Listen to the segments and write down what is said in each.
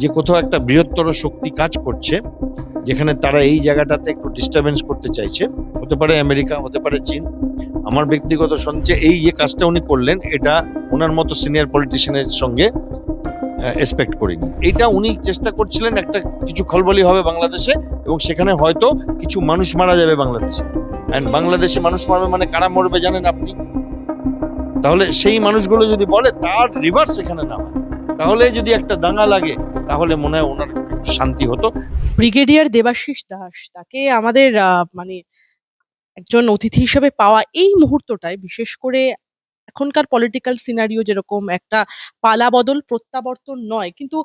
যে কোথাও একটা বৃহত্তর শক্তি কাজ করছে, যেখানে তারা এই জায়গাটাতে একটু ডিস্টারবেন্স করতে চাইছে। হতে পারে আমেরিকা, হতে পারে চীন। আমার ব্যক্তিগত সঞ্চয় এই যে কাজটা উনি করলেন, এটা ওনার মতো সিনিয়র পলিটিশিয়ানের সঙ্গে এক্সপেক্ট করিনি। এটা উনি চেষ্টা করছিলেন একটা কিছু খলবলি হবে বাংলাদেশে, এবং সেখানে হয়তো কিছু মানুষ মারা যাবে বাংলাদেশে। অ্যান্ড বাংলাদেশে মানুষ মারবে মানে কারা মরবে জানেন আপনি? তাহলে সেই মানুষগুলো যদি বলে তার রিভার্স এখানে না হয়, তাহলে যদি একটা দাঙ্গা লাগে, তাহলে মনে হয় ওনার শান্তি হতো। ব্রিগেডিয়ার দেবাশিস দাস, তাকে আমাদের মানে একজন অতিথি হিসেবে পাওয়া এই মুহূর্তটায়, বিশেষ করে এখনকার পলিটিক্যাল সিনারিও যেরকম একটা পালাবদল প্রত্যাবর্তন নয়, কিন্তু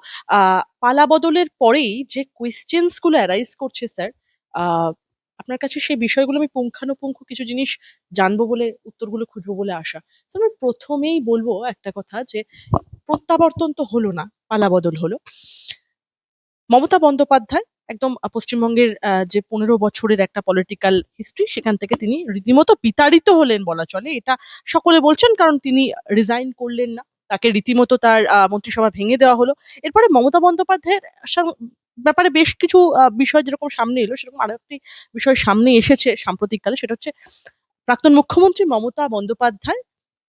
পালাবদলের পরেই যে কোয়েশ্চেন্স গুলো অ্যারাইজ করছে স্যার, আপনার কাছে সেই বিষয়গুলো আমি পুঙ্খানুপুঙ্খ কিছু জিনিস জানবো বলে, উত্তরগুলো খুঁজবো বলে আশা। স্যার, আমি প্রথমেই বলবো একটা কথা, যে প্রত্যাবর্তন তো হলো না, পালাবদল হলো। মমতা বন্দ্যোপাধ্যায় একদম পশ্চিমবঙ্গের যে 15 বছরের একটা পলিটিক্যাল হিস্ট্রি, সেখান থেকে তিনি রীতিমতো বিতাড়িত হলেন বলা চলে। এটা সকলে বলছেন, কারণ তিনি রিজাইন করলেন না, তাকে রীতিমতো তার মন্ত্রিসভা ভেঙে দেওয়া হলো। এরপরে মমতা বন্দ্যোপাধ্যায়ের ব্যাপারে বেশ কিছু বিষয় যেরকম সামনে এলো, সেরকম আরো একটি বিষয় সামনে এসেছে সাম্প্রতিককালে। সেটা হচ্ছে, প্রাক্তন মুখ্যমন্ত্রী মমতা বন্দ্যোপাধ্যায়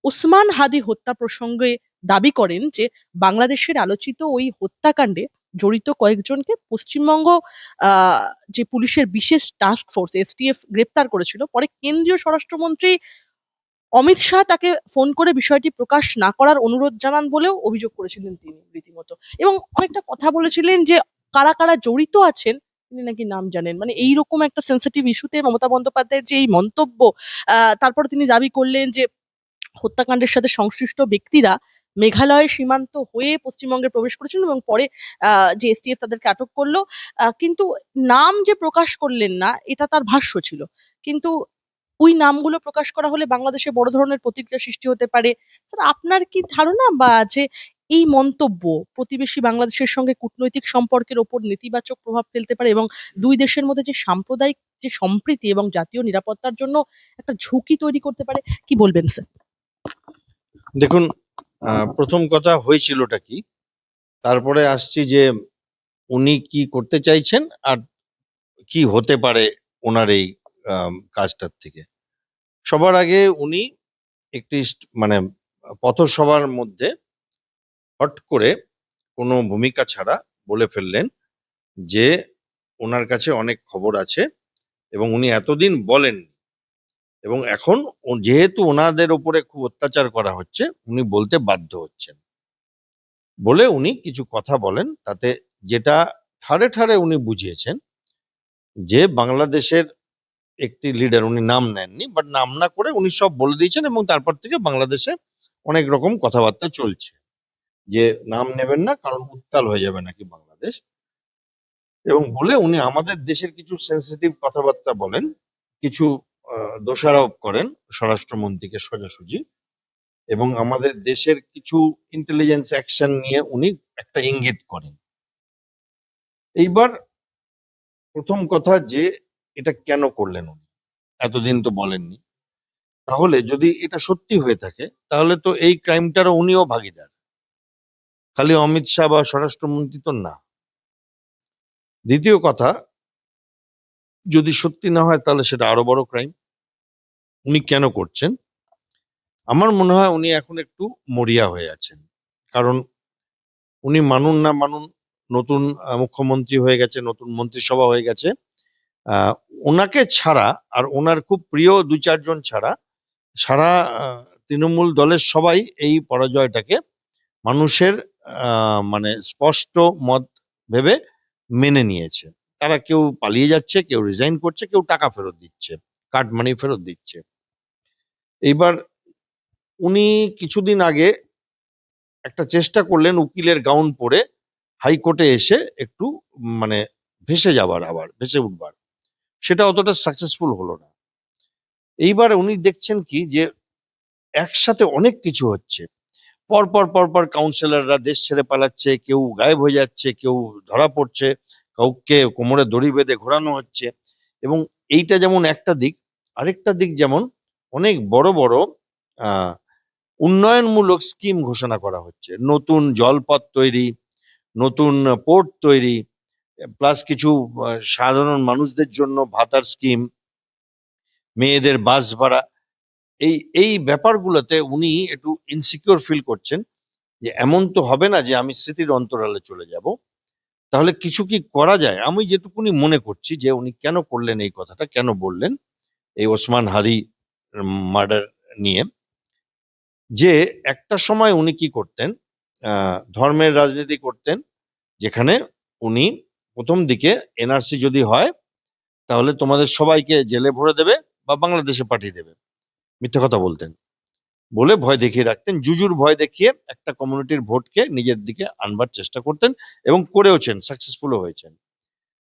ওসমান হাদি হত্যা প্রসঙ্গে দাবি করেন যে বাংলাদেশের আলোচিত ওই হত্যাকাণ্ডে জড়িত কয়েকজনকে পশ্চিমবঙ্গ যে পুলিশের বিশেষ টাস্ক ফোর্স এসটিএফ গ্রেপ্তার করেছিল। পরে কেন্দ্রীয় স্বরাষ্ট্রমন্ত্রী অমিত শাহ তাকে ফোন করে বিষয়টি প্রকাশ না করার অনুরোধ জানান বলেও অভিযোগ করেছিলেন তিনি রীতিমতো, এবং অনেকটা কথা বলেছিলেন যে কারা কারা জড়িত আছেন তিনি নাকি নাম জানেন। মানে এইরকম একটা সেন্সিটিভ ইস্যুতে মমতা বন্দ্যোপাধ্যায়ের যে এই মন্তব্য, তারপরে তিনি দাবি করলেন যে হত্যাকাণ্ডের সাথে সংশ্লিষ্ট ব্যক্তিরা মেঘালয়ের সীমান্ত হয়ে পশ্চিমবঙ্গে প্রবেশ করেছেন, এবং পরে যে এসটিএফ তাদেরকে আটক করলো। কিন্তু নাম যে প্রকাশ করলেন না, এটা তার ভাষ্য ছিল। কিন্তু ওই নামগুলো প্রকাশ করা হলে বাংলাদেশে বড় ধরনের প্রতিক্রিয়া সৃষ্টি হতে পারে। স্যার, আপনার কি ধারণা, বা যে এই মন্তব্য প্রতিবেশী বাংলাদেশের সঙ্গে কূটনৈতিক সম্পর্কের ওপর নেতিবাচক প্রভাব ফেলতে পারে, এবং দুই দেশের মধ্যে যে সাম্প্রদায়িক যে সম্প্রীতি এবং জাতীয় নিরাপত্তার জন্য একটা ঝুঁকি তৈরি করতে পারে? কি বলবেন স্যার? দেখুন, প্রথম কথা হয়েছিলটা কি, তারপরে আসছি যে উনি কি করতে চাইছেন আর কি হতে পারে ওনার এই কাজটার থেকে। সবার আগে উনি একটি মানে পথসভার মধ্যে হট করে কোনো ভূমিকা ছাড়া বলে ফেললেন যে ওনার কাছে অনেক খবর আছে, এবং উনি এতদিন বলেন, এবং এখন যেহেতু ওনাদের উপরে খুব অত্যাচার করা হচ্ছে, উনি বলতে বাধ্য হচ্ছেন বলে উনি কিছু কথা বলেন। তাতে যেটা ঠাড়ে ঠাড়ে উনি বুঝিয়েছেন যে বাংলাদেশের একটি লিডার, উনি নাম নেননি, বাট নাম না করে উনি সব বলে দিয়েছেন, এবং তারপর থেকে বাংলাদেশে অনেক রকম কথাবার্তা চলছে যে নাম নেবেন না, কারণ উত্তাল হয়ে যাবে নাকি বাংলাদেশ। এবং বলে উনি আমাদের দেশের কিছু সেন্সিটিভ কথাবার্তা বলেন, কিছু দোষারোপ করেন স্বরাষ্ট্রমন্ত্রীকে সোজাসুজি, এবং আমাদের দেশের কিছু ইন্টেলিজেন্স অ্যাকশন নিয়ে উনি একটা ইঙ্গিত করেন। এইবার প্রথম কথা যে এটা কেন করলেন উনি, এতদিন তো বলেননি। তাহলে যদি এটা সত্যি হয়ে থাকে, তাহলে তো এই ক্রাইমটারও উনিও ভাগিদার, খালি অমিত শাহ বা স্বরাষ্ট্রমন্ত্রী তো না। দ্বিতীয় কথা, যদি সত্যি না হয় তাহলে সেটা আরো বড় ক্রাইম। উনি কেন করছেন? আমার মনে হয় উনি এখন একটু মরিয়া হয়ে আছেন, কারণ উনি মানুন না মানুন, নতুন মুখ্যমন্ত্রী হয়ে গেছে, নতুন মন্ত্রিসভা হয়ে গেছে। আহ ওনাকে ছাড়া আর ওনার খুব প্রিয় দু চারজন ছাড়া সারা তৃণমূল দলের সবাই এই পরাজয়টাকে মানুষের মানে স্পষ্ট মত ভেবে মেনে নিয়েছে। তারা কেউ পালিয়ে যাচ্ছে, কেউ রিজাইন করছে, কেউ টাকা ফেরত দিচ্ছে, কার্ড মানি ফেরত দিচ্ছে। এইবার উনি কিছুদিন আগে একটা চেষ্টা করলেন উকিলের গাউন পরে হাইকোর্টে এসে একটু মানে ভেসে যাবার, আবার ভেসে উঠবার। সেটা অতটা সাকসেসফুল হলো না। এইবার উনি দেখছেন কি যে একসাথে অনেক কিছু হচ্ছে, পরপর পরপর কাউন্সিলররা দেশ ছেড়ে পালাচ্ছে, কেউ গায়েব হয়ে যাচ্ছে, কেউ ধরা পড়ছে, কাউকে কোমরে দড়ি বেঁধে ঘোরানো হচ্ছে। এবং এইটা যেমন একটা দিক, আরেকটা দিক যেমন অনেক বড় বড় আহ উন্নয়নমূলক স্কিম ঘোষণা করা হচ্ছে, নতুন জলপথ তৈরি, নতুন পোর্ট তৈরি, প্লাস কিছু সাধারণ মানুষদের জন্য ভাতার স্কিম, মেয়েদের বাস ভাড়া, এই এই ব্যাপারগুলোতে উনি একটু ইনসিকিউর ফিল করছেন যে এমন তো হবে না যে আমি স্মৃতির অন্তরালে চলে যাব। তাহলে কিছু কি করা যায়? আমি যেটুকুনি মনে করছি যে উনি কেন করলেন এই কথাটা, কেন বললেন এই ওসমান হাদি মার্ডার নিয়ে, যে একটা সময় উনি কি করতেন, ধর্মের রাজনীতি করতেন, যেখানে উনি প্রথম দিকে এনআরসি যদি হয় তাহলে তোমাদের সবাইকে জেলে ভরে দেবে বা বাংলাদেশে পাঠিয়ে দেবে, মিথ্যে কথা বলতেন, বলে ভয় দেখিয়ে রাখতেন, জুজুর ভয় দেখিয়ে একটা কমিউনিটির ভোটকে নিজের দিকে আনবার চেষ্টা করতেন এবং করেওছেন, সাকসেসফুলও হয়েছেন।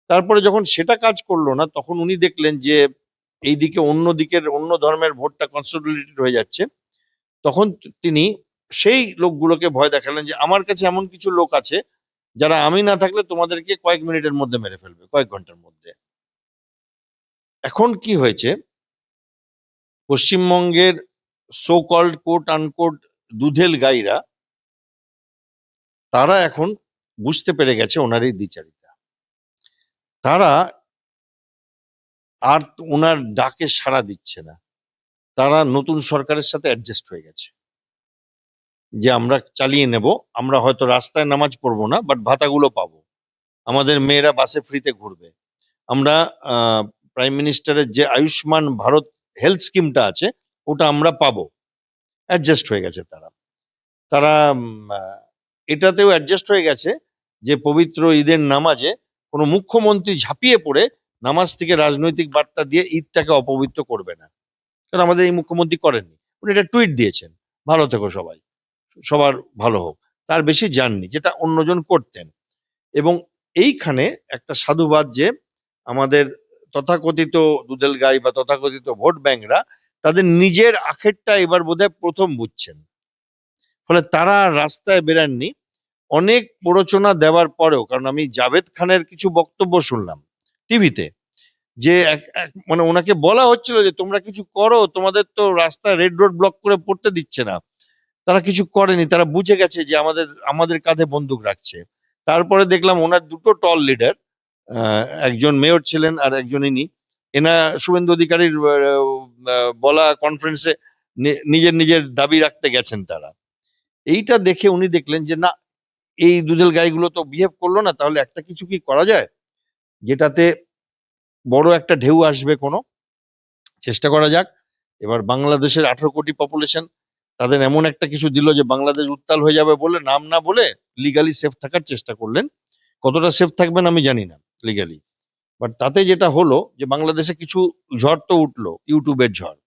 তারপরে যখন সেটা কাজ করলো না, তখন উনি দেখলেন যে এই দিকে অন্য দিকের অন্য ধর্মের ভোটটা কনসলিডেটেড হয়ে যাচ্ছে, তখন তিনি সেই লোকগুলোকে ভয় দেখালেন যে আমার কাছে এমন কিছু লোক আছে যারা আমি না থাকলে তোমাদেরকে কয়েক মিনিটের মধ্যে মেরে ফেলবে, কয়েক ঘন্টার মধ্যে। এখন কি হয়েছে, পশ্চিমবঙ্গের সো কল্ড কোট আনকোট দুধেল গাইরা, তারা এখন বুঝতে পেরে গেছে ওনার এই দ্বিচারিতা। তারা আর ওনার ডাকে সাড়া দিচ্ছে না, তারা নতুন সরকারের সাথে অ্যাডজাস্ট হয়ে গেছে যে আমরা চালিয়ে নেব, আমরা হয়তো রাস্তায় নামাজ পড়বো না, বাট ভাতাগুলো পাবো, আমাদের মেয়েরা বাসে ফ্রিতে ঘুরবে, আমরা প্রাইম মিনিস্টারের যে আয়ুষ্মান ভারত হেলথ স্কিমটা আছে ওটা আমরা পাবো। অ্যাডজাস্ট হয়ে গেছে তারা। তারা এটাতেও অ্যাডজাস্ট হয়ে গেছে যে পবিত্র ঈদের নামাজে কোনো মুখ্যমন্ত্রী ঝাঁপিয়ে পড়ে নামাজ থেকে রাজনৈতিক বার্তা দিয়ে ঈদটাকে অপবিত্র করবে না, কারণ আমাদের এই মুখ্যমন্ত্রী করেননি। উনি এটা টুইট দিয়েছেন, ভালো থেকো সবাই, সবার ভালো হোক, তার বেশি যাননি, যেটা অন্যজন করতেন। এবং এইখানে একটা সাধুবাদ যে আমাদের তথাকথিত দুধেল গাই বা তথাকথিত ভোট ব্যাংকরা তাদের নিজের আখেরটা এবার বোধহয় প্রথম বুঝছেন, ফলে তারা আর রাস্তায় বেরাননি। অনেক প্ররোচনা দেওয়ার পরেও, কারণ আমি জাভেদ খানের কিছু বক্তব্য শুনলাম টিভিতে, যে মানে ওনাকে বলা হচ্ছিল যে তোমরা কিছু করো, তোমাদের তো রাস্তায় রেড রোড ব্লক করে পড়তে দিচ্ছে না। তারা কিছু করেনি, তারা বুঝে গেছে যে আমাদের আমাদের কাঁধে বন্দুক রাখছে। তারপরে দেখলাম ওনার দুটো টল লিডার, একজন মেয়র ছিলেন আর একজন ইনি, এনা শুভেন্দু অধিকারীর বলা কনফারেন্সে নিজের নিজের দাবি রাখতে গেছেন তারা। এইটা দেখে উনি দেখলেন যে না, এই দুধেল গাইগুলো তো বিহেভ করলো না, তাহলে একটা কিছু কি করা যায় যেটাতে বড় একটা ঢেউ আসবে, কোনো চেষ্টা করা যাক। এবার বাংলাদেশের 18 কোটি পপুলেশন, তাদের এমন একটা কিছু দিল যে বাংলাদেশ উত্তাল হয়ে যাবে বলে নাম না বলে লিগালি সেফ থাকার চেষ্টা করলেন। কতটা সেফ থাকবেন আমি জানি না লিগালি, বাট তাতে যেটা হলো যে বাংলাদেশে কিছু ঝড় তো উঠলো, ইউটিউবের ঝড়।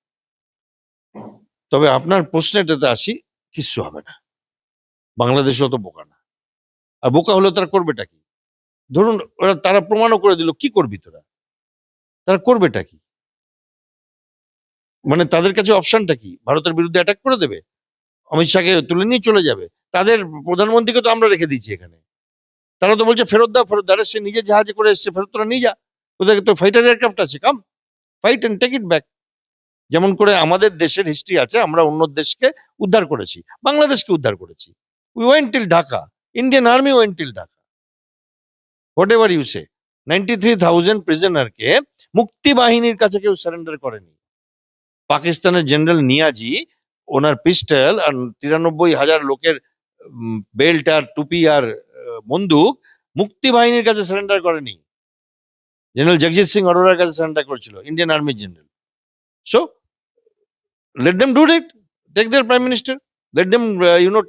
তবে আপনার প্রশ্নটাতে আসি, কিচ্ছু হবে না, বাংলাদেশ অত বোকা না। আর বোকা হলে তারা করবেটা কি? ধরুন তারা প্রমাণও করে দিল, কি করবি তোরা? তারা করবেটা কি? মানে তাদের কাছে অপশনটা কি? ভারতের বিরুদ্ধে অ্যাটাক করে দেবে, অমিত শাহকে তুলে নিয়ে চলে যাবে? তাদের প্রধানমন্ত্রীকে তো আমরা রেখে দিয়েছি এখানে, তারা তো বলছে ফেরত দাও ফেরত দাও। আরে সে নিজের জাহাজে করে এসছে, ফেরত তোরা নিয়ে যা, ওদের তো ফাইটার এয়ারক্রাফট আছে, come fight and take it back. যেমন করে আমাদের দেশের হিস্ট্রি আছে, আমরা অন্য দেশকে উদ্ধার করেছি, বাংলাদেশকে উদ্ধার করেছি। We went till Dhaka, Indian army went till Dhaka, whatever you say. 93,000 প্রিজনারকে মুক্তি বাহিনীর কাছে কেউ সারেন্ডার করেনি। পাকিস্তানের জেনারেল নিয়াজি, ওনার পিস্টল আর 93,000 লোকের বেল্ট আর টুপি আর বন্দুক মুক্তি বাহিনীর কাছে সারেন্ডার করেনি, জেনারেল জগজিৎ সিং অরোরার কাছে সারেন্ডার করেছিল, ইন্ডিয়ান আর্মির general. So let them do it, take their prime minister, let them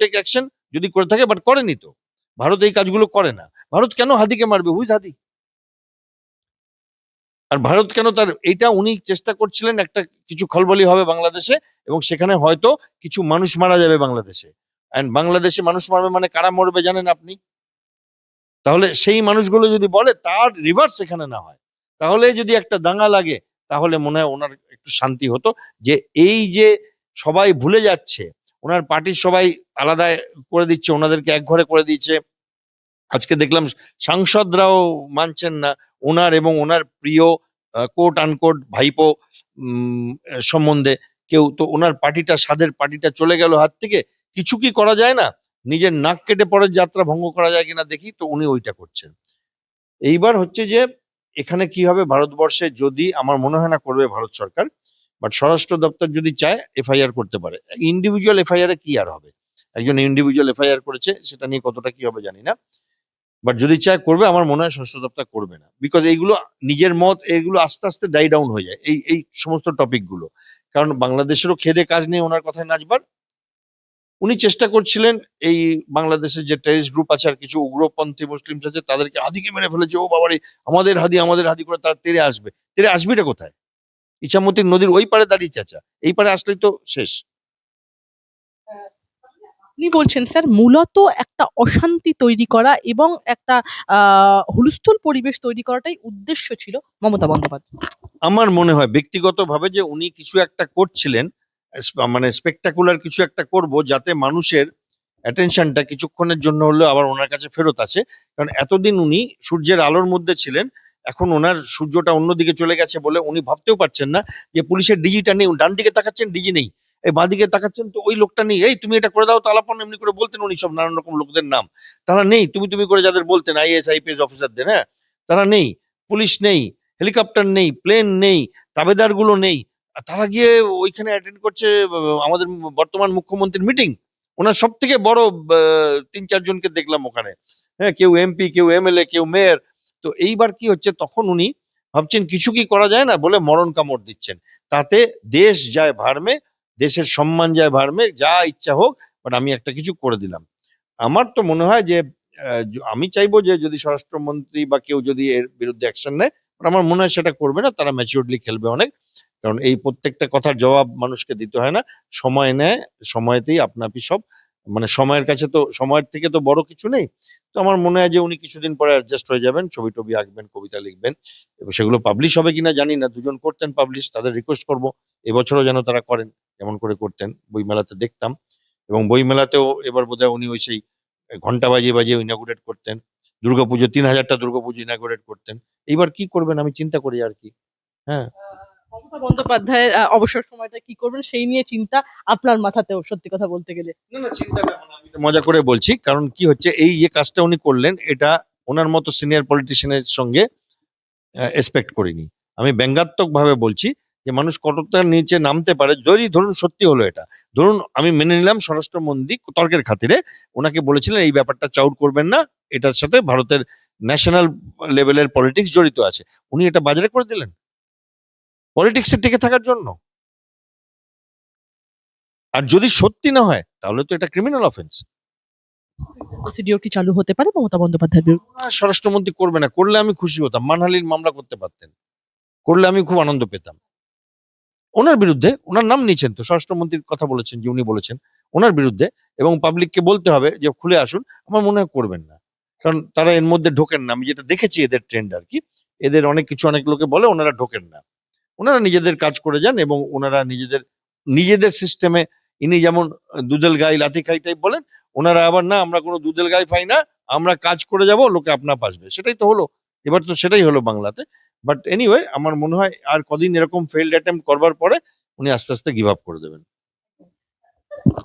take action, যদি করে থাকে, বাট করেনি তো। ভারত এই কাজগুলো করে না। ভারত কেন হাদিকে মারবে? হুইজ হাদি? আর ভারত কেন তার এইটা উনি চেষ্টা করছিলেন একটা কিছু খলবলি হবে বাংলাদেশে, এবং সেখানে হয়তো কিছু মানুষ মারা যাবে বাংলাদেশে। এন্ড বাংলাদেশে মানুষ মারবে মানে কারা মরবে জানেন আপনি? তাহলে সেই মানুষগুলো যদি বলে তার রিভার্স এখানে না হয়, তাহলে যদি একটা দাঙ্গা লাগে, তাহলে মনে হয় ওনার একটু শান্তি হতো। যে এই যে সবাই ভুলে যাচ্ছে, ওনার পার্টির সবাই আলাদা করে দিচ্ছে, ওনাদেরকে এক ঘরে করে দিয়েছে। আজকে দেখলাম সাংসদরাও মানছেন না ওনার এবং ওনার প্রিয় কোট আনকোট ভাইপো সম্বন্ধে কেউ। তো ওনার পার্টিটা, সাদের পার্টিটা চলে গেল হাত থেকে। কিছু কি করা যায় না? নিজের নাক কেটে পরের যাত্রা ভঙ্গ করা যায় কিনা দেখি, তো উনি ওইটা করছেন। এইবার হচ্ছে যে এখানে কি হবে ভারতবর্ষে, যদি আমার মনে হয় না করবে ভারত সরকার, বাট স্বরাষ্ট্র দপ্তর যদি চায় এফআইআর করতে পারে। ইন্ডিভিজুয়াল এফআইআর এ কি আর হবে, একজন ইন্ডিভিজুয়াল এফআইআর করেছে, সেটা নিয়ে কতটা কি হবে জানি না, বাট যদি চায় করবে। আমার মনে হয় স্বরাষ্ট্র দপ্তর করবে না, বিকজ এইগুলো নিজের মত, এগুলো আস্তে আস্তে ডাই ডাউন হয়ে যায় এই এই সমস্ত টপিক গুলো। কারণ বাংলাদেশেরও খেদে কাজ নেই ওনার কথায় নাচবার। উনি চেষ্টা করছিলেন এই বাংলাদেশের যে টেরিস্ট গ্রুপ আছে আর কিছু উগ্রপন্থী মুসলিম আছে তাদেরকে হাদিকে মেরে ফেলেছে, ও বাবারে আমাদের হাদি করে তারা তেরে আসবে। তেরে আসবিটা কোথায়? ইছামতি নদীর ওই পারে দাঁড়িয়ে চাচা, এই পারে আসলেই তো শেষ। আপনি বলছেন স্যার মূলত একটা অশান্তি তৈরি করা এবং একটা হুলস্থুল পরিবেশ তৈরি করাটাই উদ্দেশ্য ছিল মমতা বন্দ্যোপাধ্যায়। আমার মনে হয় ব্যক্তিগতভাবে যে উনি কিছু একটা করছিলেন, মানে স্পেকটাকুলার কিছু একটা করব, যাতে মানুষের অ্যাটেনশনটা কিছুক্ষণের জন্য হলেও আবার ওনার কাছে ফেরত আসে। কারণ এতদিন উনি সূর্যের আলোর মধ্যে ছিলেন, এখন ওনার সূর্যটা অন্যদিকে চলে গেছে বলে উনি ভাবতেও পারছেন না যে পুলিশের ডিজিটা নেই। ডান দিকে তাকাচ্ছেন, ডিজি নেই। এই বাঁদিকে তাকাচ্ছেন, তো ওই লোকটা নেই। এই তুমি এটা করে দাও তো আলাপন, এমনি করে বলতেন উনি সব নানান রকম লোকদের নাম, তারা নেই। তুমি তুমি করে যাদের বলতেন আইএএস আইপিএস অফিসারদের, হ্যাঁ, তারা নেই। পুলিশ নেই, হেলিকপ্টার নেই, প্লেন নেই, তাবেদার গুলো নেই। আর তারা গিয়ে ওইখানে অ্যাটেন্ড করছে আমাদের বর্তমান মুখ্যমন্ত্রীর মিটিং। ওনার সব থেকে বড় 3-4 জনকে দেখলাম ওখানে, হ্যাঁ, কেউ এমপি, কেউ এমএলএ, কেউ মেয়র। তো এইবার কি হচ্ছে, তখন উনি ভাবছেন কিছু কি করা যায় না বলে মরণ কামড় দিচ্ছেন। তাতে দেশ যায় ভার্মে, দেশের সম্মান যায় ভার্মে, যা ইচ্ছা হোক, বাট আমি একটা কিছু করে দিলাম। আমার তো মনে হয় যে আমি চাইবো যে যদি স্বরাষ্ট্রমন্ত্রী বা কেউ যদি এর বিরুদ্ধে অ্যাকশন নেয়, but আমার মনে হয় সেটা করবে না, তারা ম্যাচিওরলি খেলবে অনেক। কারণ এই প্রত্যেকটা কথার জবাব মানুষকে দিতে হয় না, সময় নেয়, সময়তেই আপনাপি সব, মানে সময়ের কাছে তো, সময়ের থেকে তো বড় কিছু নেই। তো আমার মনে হয় যে উনি কিছুদিন পরে অ্যাডজাস্ট হয়ে যাবেন, ছবি টবি আঁকবেন, কবিতা লিখবেন, এবং সেগুলো পাবলিশ হবে কিনা জানি না। দুজন করতেন পাবলিশ, তাদের রিকোয়েস্ট করব এবছরও যেন তারা করেন, যেমন করে করতেন বইমেলাতে দেখতাম। এবং বইমেলাতেও এবার বোধহয় উনি ওই সেই ঘন্টা বাজিয়ে বাজিয়ে ইনাগুরেট করতেন। দুর্গাপুজো 3000টা দুর্গাপুজো ইনাগুরেট করতেন। এইবার কি করবেন আমি চিন্তা করি আর কি। হ্যাঁ, মমতা বন্দ্যোপাধ্যায়ের অবসর সময়টা কি করবেন সেই নিয়ে চিন্তা আপনার মাথাতেও, সত্যি কথা বলতে গেলে। না না, চিন্তাটা মানে আমি এটা মজা করে বলছি, কারণ কি হচ্ছে, এই যে কাজটা উনি করলেন, এটা ওনার মতো সিনিয়র পলিটিশিয়ানের সঙ্গে এক্সপেক্ট করিনি। আমি ব্যঙ্গাত্মক ভাবে বলছি যে মানুষ কতটা নিচে নামতে পারে। যদি ধরুন সত্যি হলো এটা, ধরুন আমি মেনে নিলাম স্বরাষ্ট্রমন্ত্রী তর্কের খাতিরে ওনাকে বলেছিলেন এই ব্যাপারটা চাউর করবেন না, এটার সাথে ভারতের ন্যাশনাল লেভেলের পলিটিক্স জড়িত আছে। উনি এটা বাজারে করে দিলেন পলিটিক্সে টিকে থাকার জন্য। আর যদি সত্যি না হয় তাহলে তো এটা ক্রিমিনাল অফেন্স। প্রসিডিওর কি চালু হতে পারে মমতা বন্দ্যোপাধ্যায়ের বিরুদ্ধে? স্বরাষ্ট্রমন্ত্রী করবে না, করলে আমি খুশি হতাম, মানহানির মামলা করতে পারতেন, করলে আমি খুব আনন্দ পেতাম। ওনার বিরুদ্ধে, ওনার নাম নিয়েছেন তো, স্বরাষ্ট্রমন্ত্রীর কথা বলেছেন যে উনি বলেছেন ওনার বিরুদ্ধে, এবং পাবলিককে বলতে হবে যে খুলে আসুন। আমার মনে হয় করবেন না, কারণ তারা এর মধ্যে ঢোকেন না। আমি যেটা দেখেছি এদের ট্রেন্ড আর কি, এদের অনেক কিছু অনেক লোকে বলে, ওনারা ঢোকেন না। ওনারা নিজেদের কাজ করে যান, এবং ওনারা নিজেদের নিজেদের সিস্টেমে, ইনি যেমন দুধেল গাই লাথি খাই টাইপ বলেন, ওনারা আবার না, আমরা কোনো দুধেল গাই পাই না, আমরা কাজ করে যাব, লোকে আপনা পাসবে। সেটাই তো হলো, এবার তো সেটাই হলো বাংলাতে। বাট এনিওয়ে, আমার মনে হয় আর কদিন এরকম ফেইল্ড অ্যাটেম্প করবার পরে উনি আস্তে আস্তে গিভ আপ করে দেবেন।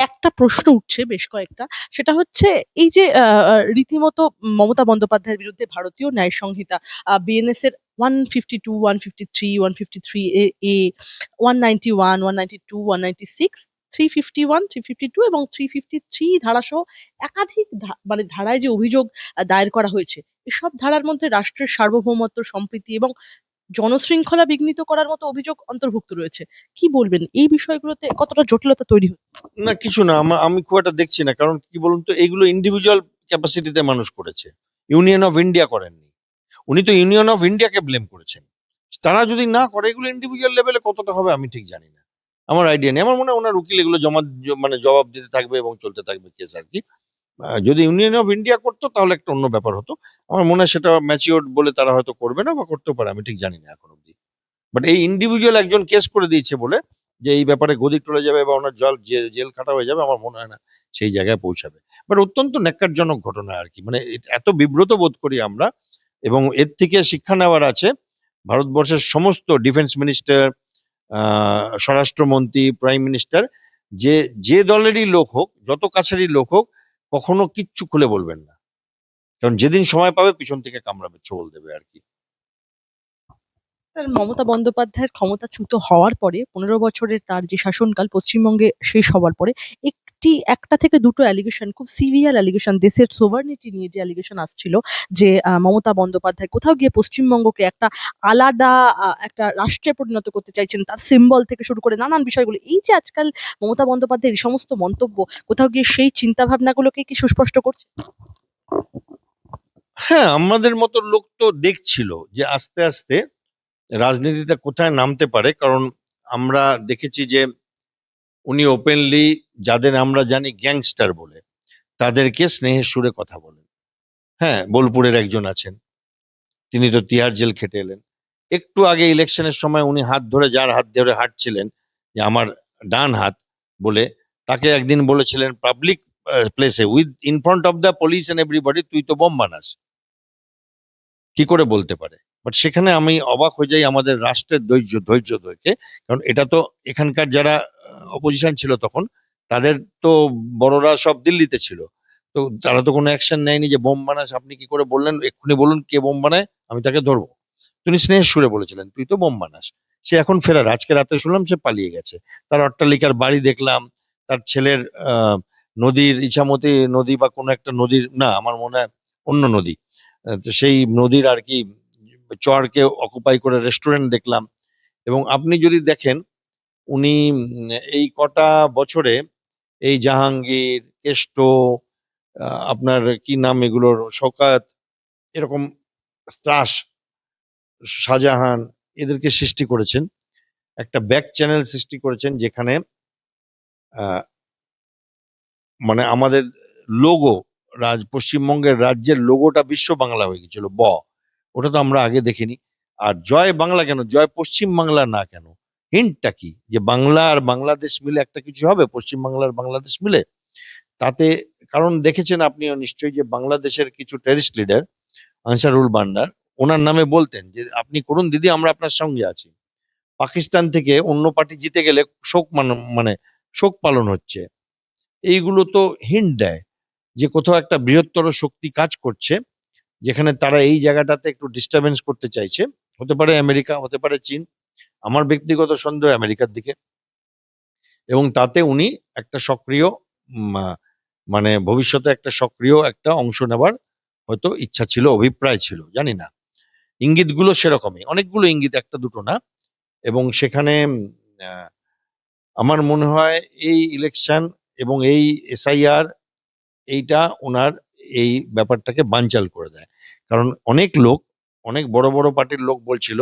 একটা প্রশ্ন উঠছে, বেশ কয়েকটা, সেটা হচ্ছে এই যে রীতিমতো মমতা বন্দ্যোপাধ্যায়ের বিরুদ্ধে ভারতীয় ন্যায় সংহিতা, বিএনএস এর 152, 153, 153 এ, 191, 192, 196, 351, 352 এবং 353 ধারা সহ একাধিক মানে ধারায় যে অভিযোগ দায়ের করা হয়েছে, এসব ধারার মধ্যে রাষ্ট্রের সার্বভৌমত্ব, সম্প্রীতি এবং জনশৃঙ্খলা বিঘ্নিত করার মতো অভিযোগ অন্তর্ভুক্ত রয়েছে। কি বলবেন এই বিষয়গুলোতে কতটা জটিলতা তৈরি হচ্ছে? না কিছু না, আমি খুব একটা দেখছি না, কারণ কি বলুন তো, এইগুলো ইন্ডিভিজুয়াল ক্যাপাসিটিতে মানুষ করেছে, ইউনিয়ন অফ ইন্ডিয়া করেননি। উনি তো ইউনিয়ন অফ ইন্ডিয়াকে ব্লেম করেছেন। তারা যদি না করে, এগুলো ইন্ডিভিজুয়াল লেভেলে কতটা হবে আমি ঠিক জানি না, আমার আইডিয়া নেই। আমার মনে হয় ওনার উকিল এগুলো মানে জবাব দিতে থাকবে এবং চলতে থাকবে কেস আর কি। যদি ইউনিয়ন অফ ইন্ডিয়া করতো তাহলে একটা অন্য ব্যাপার হতো। আমার মনে হয় সেটা ম্যাচিওর বলে তারা হয়তো করবে না, বা করতেও পারে, আমি ঠিক জানি না এখন অব্দি। বাট এই ইন্ডিভিজুয়াল একজন কেস করে দিয়েছে বলে যে এই ব্যাপারে গদি টলে যাবে বা ওনার জেল খাটা হয়ে যাবে, আমার মনে হয় না সেই জায়গায় পৌঁছাবে। বাট অত্যন্ত ন্যাক্কারজনক ঘটনা আর কি, মানে এত বিব্রত বোধ করি আমরা। এবং এর থেকে শিক্ষা নেওয়ার আছে, ভারতবর্ষের সমস্ত ডিফেন্স মিনিস্টার, স্বরাষ্ট্রমন্ত্রী, প্রাইম মিনিস্টার, যে যে দলেরই লোক হোক, যত কাছেরই লোক হোক, কখনো কিচ্ছু খুলে বলবেন না, কারণ যেদিন সময় পাবে পিছন থেকে কামড়াবে, ছোবল দেবে আর কি। স্যার, মমতা বন্দ্যোপাধ্যায়ের ক্ষমতাচ্যুত হওয়ার পরে ১৫ বছরের তার যে শাসনকাল পশ্চিমবঙ্গে শেষ হওয়ার পরে একটা থেকে দুটো অ্যালিগেশন, খুব সিভিয়ার অ্যালিগেশন, দেশের সোভার্নিটি নিয়ে যে অ্যালিগেশন আসছিল, যে মমতা বন্দ্যোপাধ্যায় কোথাও গিয়ে পশ্চিমবঙ্গকে একটা আলাদা একটা রাষ্ট্রে পরিণত করতে চাইছেন, তার সিম্বল থেকে শুরু করে নানান বিষয়গুলো। এই যে আজকাল মমতা বন্দ্যোপাধ্যায়ের এই সমস্ত মন্তব্য কোথাও গিয়ে সেই চিন্তা ভাবনাগুলোকে কি সুস্পষ্ট করছে? হ্যাঁ, আমাদের মতো লোক তো দেখছিল যে আস্তে আস্তে রাজনীতিটা কোথায় নামতে পারে, কারণ আমরা দেখেছি যে উনি ওপেনলি যাদের আমরা জানি গ্যাংস্টার বলে, তাদেরকে স্নেহের সুরে কথা বলেন। হ্যাঁ, বোলপুরের একজন আছেন, তিনি তো তিহার জেল খেটে এলেন। একটু আগে ইলেকশনের সময় উনি হাত ধরে, যার হাত ধরে হাঁটছিলেন, যে আমার ডান হাত বলে, তাকে একদিন বলেছিলেন পাবলিক প্লেসে, with in front of the police and everybody, তুই তো বোম বানাস। কি করে বলতে পারে? বাট সেখানে আমি অবাক হয়ে যাই আমাদের রাষ্ট্রের ধৈর্য দেখে। কারণ এটা তো এখানকার যারা অপোজিশন ছিল তখন, তাদের তো বড়রা সব দিল্লিতে ছিল, তো তারা তো কোনো অ্যাকশন নেয়নি যে বোম বানাস। আপনি কি করে বললেন? এক্ষুনি বলুন কে বোম বানায়, আমি তাকে ধরবো। তিনি স্নেহের সুরে বলেছিলেন তুই তো বোম বানাস। সে এখন ফেরার, আজকে রাতে শুনলাম সে পালিয়ে গেছে। তার অট্টালিকার বাড়ি দেখলাম, তার ছেলের নদীর, ইছামতি নদী বা কোনো একটা নদীর, না আমার মনে হয় অন্য নদী, তো সেই নদীর আর কি চরকে অকুপাই করে রেস্টুরেন্ট দেখলাম। এবং আপনি যদি দেখেন উনি এই কটা বছরে এই জাহাঙ্গীর, কেষ্ট, আপনার কি নাম এগুলোর, শওকত, এরকম ত্রাস, শাহজাহান, এদেরকে সৃষ্টি করেছেন। একটা ব্যাক চ্যানেল সৃষ্টি করেছেন যেখানে আহ, মানে আমাদের লোগো, পশ্চিমবঙ্গের রাজ্যের লোগোটা বিশ্ব বাংলা হয়ে গেছিল, ওটা তো আমরা আগে দেখিনি। আর জয় বাংলা কেন, জয় পশ্চিম বাংলা না কেন? হিন্টটা কি যে বাংলা আর বাংলাদেশ মিলে একটা কিছু হবে, পশ্চিম বাংলা আর বাংলাদেশ মিলে? তাতে, কারণ দেখেছেন আপনিও নিশ্চয়ই যে বাংলাদেশের কিছু টেরিস্ট লিডার, আনসারুল বান্ডার, ওনার নামে বলতেন যে আপনি করুন দিদি, আমরা আপনার সঙ্গে আছি। পাকিস্তান থেকে অন্য পার্টি জিতে গেলে মানে শোক পালন হচ্ছে। এইগুলো তো হিন্ট দেয় যে কোথাও একটা বৃহত্তর শক্তি কাজ করছে, যেখানে তারা এই জায়গাটাতে একটু ডিস্টারবেন্স করতে চাইছে। হতে পারে আমেরিকা, হতে পারে চীন, আমার ব্যক্তিগত সন্দেহ আমেরিকার দিকে। এবং তাতে উনি একটা সক্রিয় উম, আহ, মানে ভবিষ্যতে একটা সক্রিয় একটা অংশ নেবার হয়তো ইচ্ছা ছিল, অভিপ্রায় ছিল, জানি না। ইঙ্গিতগুলো সেরকমই, অনেকগুলো ইঙ্গিত, একটা দুটো না। এবং সেখানে আহ, আমার মনে হয় এই ইলেকশন এবং এই এসআইআর, এইটা ওনার এই ব্যাপারটাকে বানচাল করে দেয়। কারণ অনেক লোক, অনেক বড় বড় পার্টির লোক বলছিল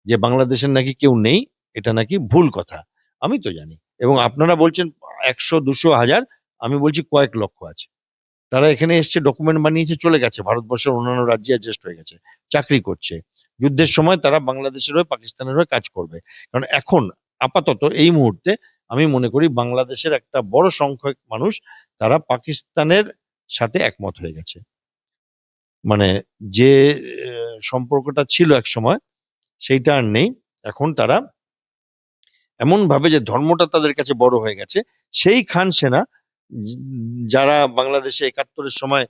যে বাংলাদেশের নাকি কেউ নেই, এটা নাকি ভুল কথা। আমি তো জানি, এবং আপনারা বলছেন 100, 200, 1000, আমি বলছি কয়েক লক্ষ আছে। তারা এখানে এসছে, ডকুমেন্ট বানিয়েছে, চলে গেছে ভারতবর্ষের অন্যান্য রাজ্যে অ্যাডজাস্ট হয়ে গেছে, চাকরি করছে। যুদ্ধের সময় তারা বাংলাদেশের হয়ে, পাকিস্তানের হয়ে কাজ করবে। কারণ এখন আপাতত এই মুহূর্তে আমি মনে করি বাংলাদেশের একটা বড় সংখ্যক মানুষ তারা পাকিস্তানের সাথে একমত হয়ে গেছে। মানে যে সম্পর্কটা ছিল এক সময়, সেইটা আর নেই। এখন তারা এমন ভাবে যে ধর্মটা তাদের কাছে বড় হয়ে গেছে। সেই খান সেনা য- যারা বাংলাদেশে 71-এর সময়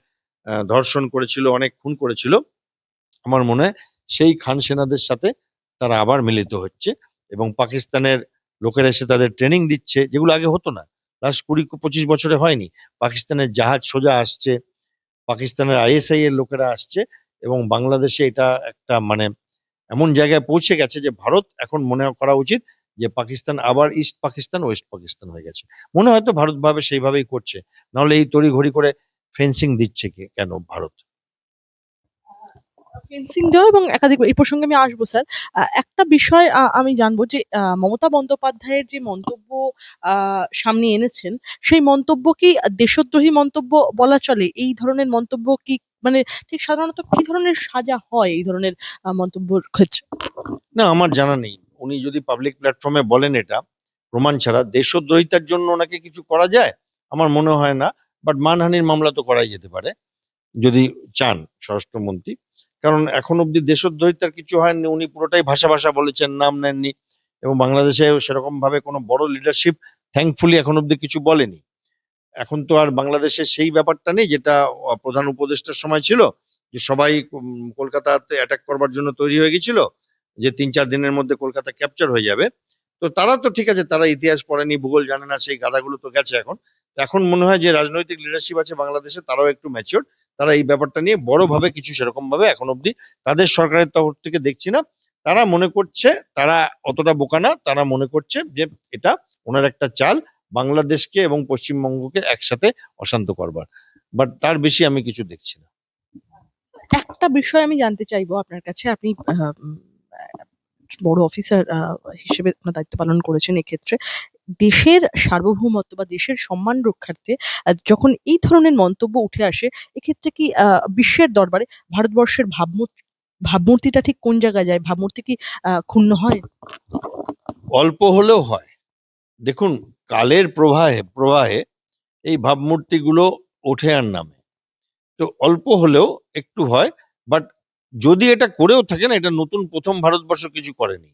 ধর্ষণ করেছিল, অনেক খুন করেছিল, আমার মনে হয় সেই খান সেনাদের সাথে তারা আবার মিলিত হচ্ছে। এবং পাকিস্তানের লোকেরা এসে তাদের ট্রেনিং দিচ্ছে, যেগুলো আগে হতো না, লাস্ট 20-25 বছরে হয়নি। পাকিস্তানের জাহাজ সোজা আসছে, পাকিস্তানের আইএসআই এর লোকেরা আসছে, এবং বাংলাদেশে এটা একটা মানে এমন জায়গায় পৌঁছে গেছে যে ভারত এখন মনে করা উচিত যে পাকিস্তান আবার ইস্ট পাকিস্তান, ওয়েস্ট পাকিস্তান হয়ে গেছে। মনে হয়তো ভারত ভাবে সেইভাবেই করছে, নাহলে এই তড়িঘড়ি করে ফেন্সিং দিচ্ছে কেন ভারত? ফেন্সিং দেওয়া এবং একাধিক, এই প্রসঙ্গে আমি আসবো স্যার। একটা বিষয় আমি জানবো যে মমতা বন্দ্যোপাধ্যায়ের যে মন্তব্য সামনে এনেছেন, সেই মন্তব্য কি দেশদ্রোহী মন্তব্য বলা চলে? এই ধরনের মন্তব্য কি, মানে ঠিক সাধারণত কি ধরনের সাজা হয় এই ধরনের মন্তব্যের ক্ষেত্রে? না, আমার জানা নেই। উনি যদি পাবলিক প্ল্যাটফর্মে বলেন এটা, প্রমাণ ছাড়া দেশদ্রোহিতার জন্য ওনাকে কিছু করা যায়, আমার মনে হয় না। বাট মানহানির মামলা তো করাই যেতে পারে যদি চান স্বরাষ্ট্রমন্ত্রী। কারণ এখন অব্দি দেশদ্রোহিতার কিছু হয়নি, উনি পুরোটাই ভাষা ভাষা বলেছেন, নাম নেননি। এবং বাংলাদেশে সেরকম ভাবে কোনো বড় লিডারশিপ থ্যাঙ্কফুলি এখন অব্দি কিছু বলেনি। এখন তো আর বাংলাদেশে সেই ব্যাপারটা নেই যেটা প্রধান উপদেষ্টার সময় ছিল, যে সবাই কলকাতাতে অ্যাটাক করবার জন্য তৈরি হয়ে গেছিল, যে 3-4 দিনের মধ্যে কলকাতা ক্যাপচার হয়ে যাবে। তো তারা তো ঠিক আছে, তারা ইতিহাস পড়েনি, ভূগোল জানে না, সেই গাধাগুলো তো গেছে এখন। তো এখন মনে হয় যে রাজনৈতিক লিডারশিপ আছে বাংলাদেশে, তারাও একটু ম্যাচিওর, তারা এই ব্যাপারটা নিয়ে বড়ভাবে কিছু সেরকম ভাবে এখন অব্দি তাদের সরকারের তরফ থেকে দেখছি না। তারা মনে করছে, তারা অতটা বোকা না, তারা মনে করছে যে এটা ওনার একটা চাল বাংলাদেশকে এবং পশ্চিমবঙ্গকে একসাথে অশান্ত করবার, বাট তার বেশি আমি কিছু দেখছি না। একটা বিষয় আমি জানতে চাইবো আপনার কাছে। আপনি বড় অফিসার হিসেবে আপনার দায়িত্ব পালন করেছেন। এক্ষেত্রে দেশের সার্বভৌমত্ব বা দেশের সম্মান রক্ষার্থে যখন এই ধরনের মন্তব্য উঠে আসে, এক্ষেত্রে কি বিশ্বের দরবারে ভারতবর্ষের ভাবমূর্তিটা ঠিক কোন জায়গায় যায়? ভাবমূর্তি কি ক্ষুণ্ণ হয়? অল্প হলেও হয়। দেখুন, কালের প্রবাহে প্রবাহে এই ভাবমূর্তিগুলো ওঠে আর নামে, তো অল্প হলেও একটু হয়। বাট যদি এটা করেও থাকে না, এটা নতুন প্রথম ভারতবর্ষ কিছু করেনি,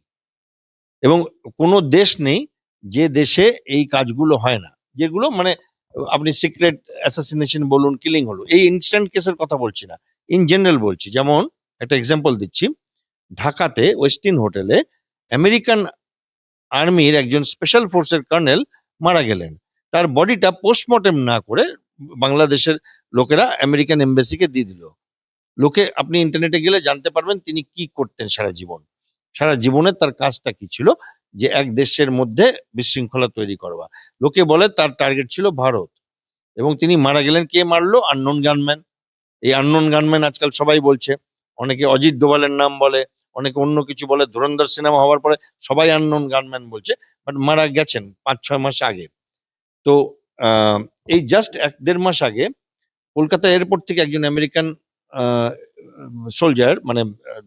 এবং কোনো দেশ নেই যে দেশে এই কাজগুলো হয় না, যেগুলো মানে আপনি সিক্রেট অ্যাসাসিনেশন বলুন, কিলিং হলো, এই ইনস্ট্যান্ট কেসের কথা বলছি না, ইন জেনারেল বলছি। যেমন একটা এক্সাম্পল দিচ্ছি, ঢাকাতে ওয়েস্টিন হোটেলে আমেরিকান আর্মির একজন স্পেশাল ফোর্সের কর্নেল মারা গেলেন। তার বডিটা পোস্টমর্টেম না করে বাংলাদেশের লোকেরা আমেরিকান এমবাসিকে দিয়ে দিল। লোকে, আপনি ইন্টারনেটে গেলে জানতে পারবেন তিনি কি করতেন সারা জীবন। সারা জীবনে তার কাজটা কি ছিল, যে এক দেশের মধ্যে বিশৃঙ্খলা তৈরি করবা। লোকে বলে তার টার্গেট ছিল ভারত, এবং তিনি মারা গেলেন। কে মারলো? Unknown gunman. এই আননোন গানম্যান আজকাল সবাই বলছে, অনেকে অজিত ডোভালের নাম বলে, অনেকে অন্য কিছু বলে। ধুরন্ধর সিনেমা হওয়ার পরে সবাই আননোন গানম্যান বলছে, বাট মারা গেছেন 5-6 মাস আগে। তো আহ, এই জাস্ট 1-1.5 মাস আগে কলকাতা এয়ারপোর্ট থেকে একজন আমেরিকান সোলজার, মানে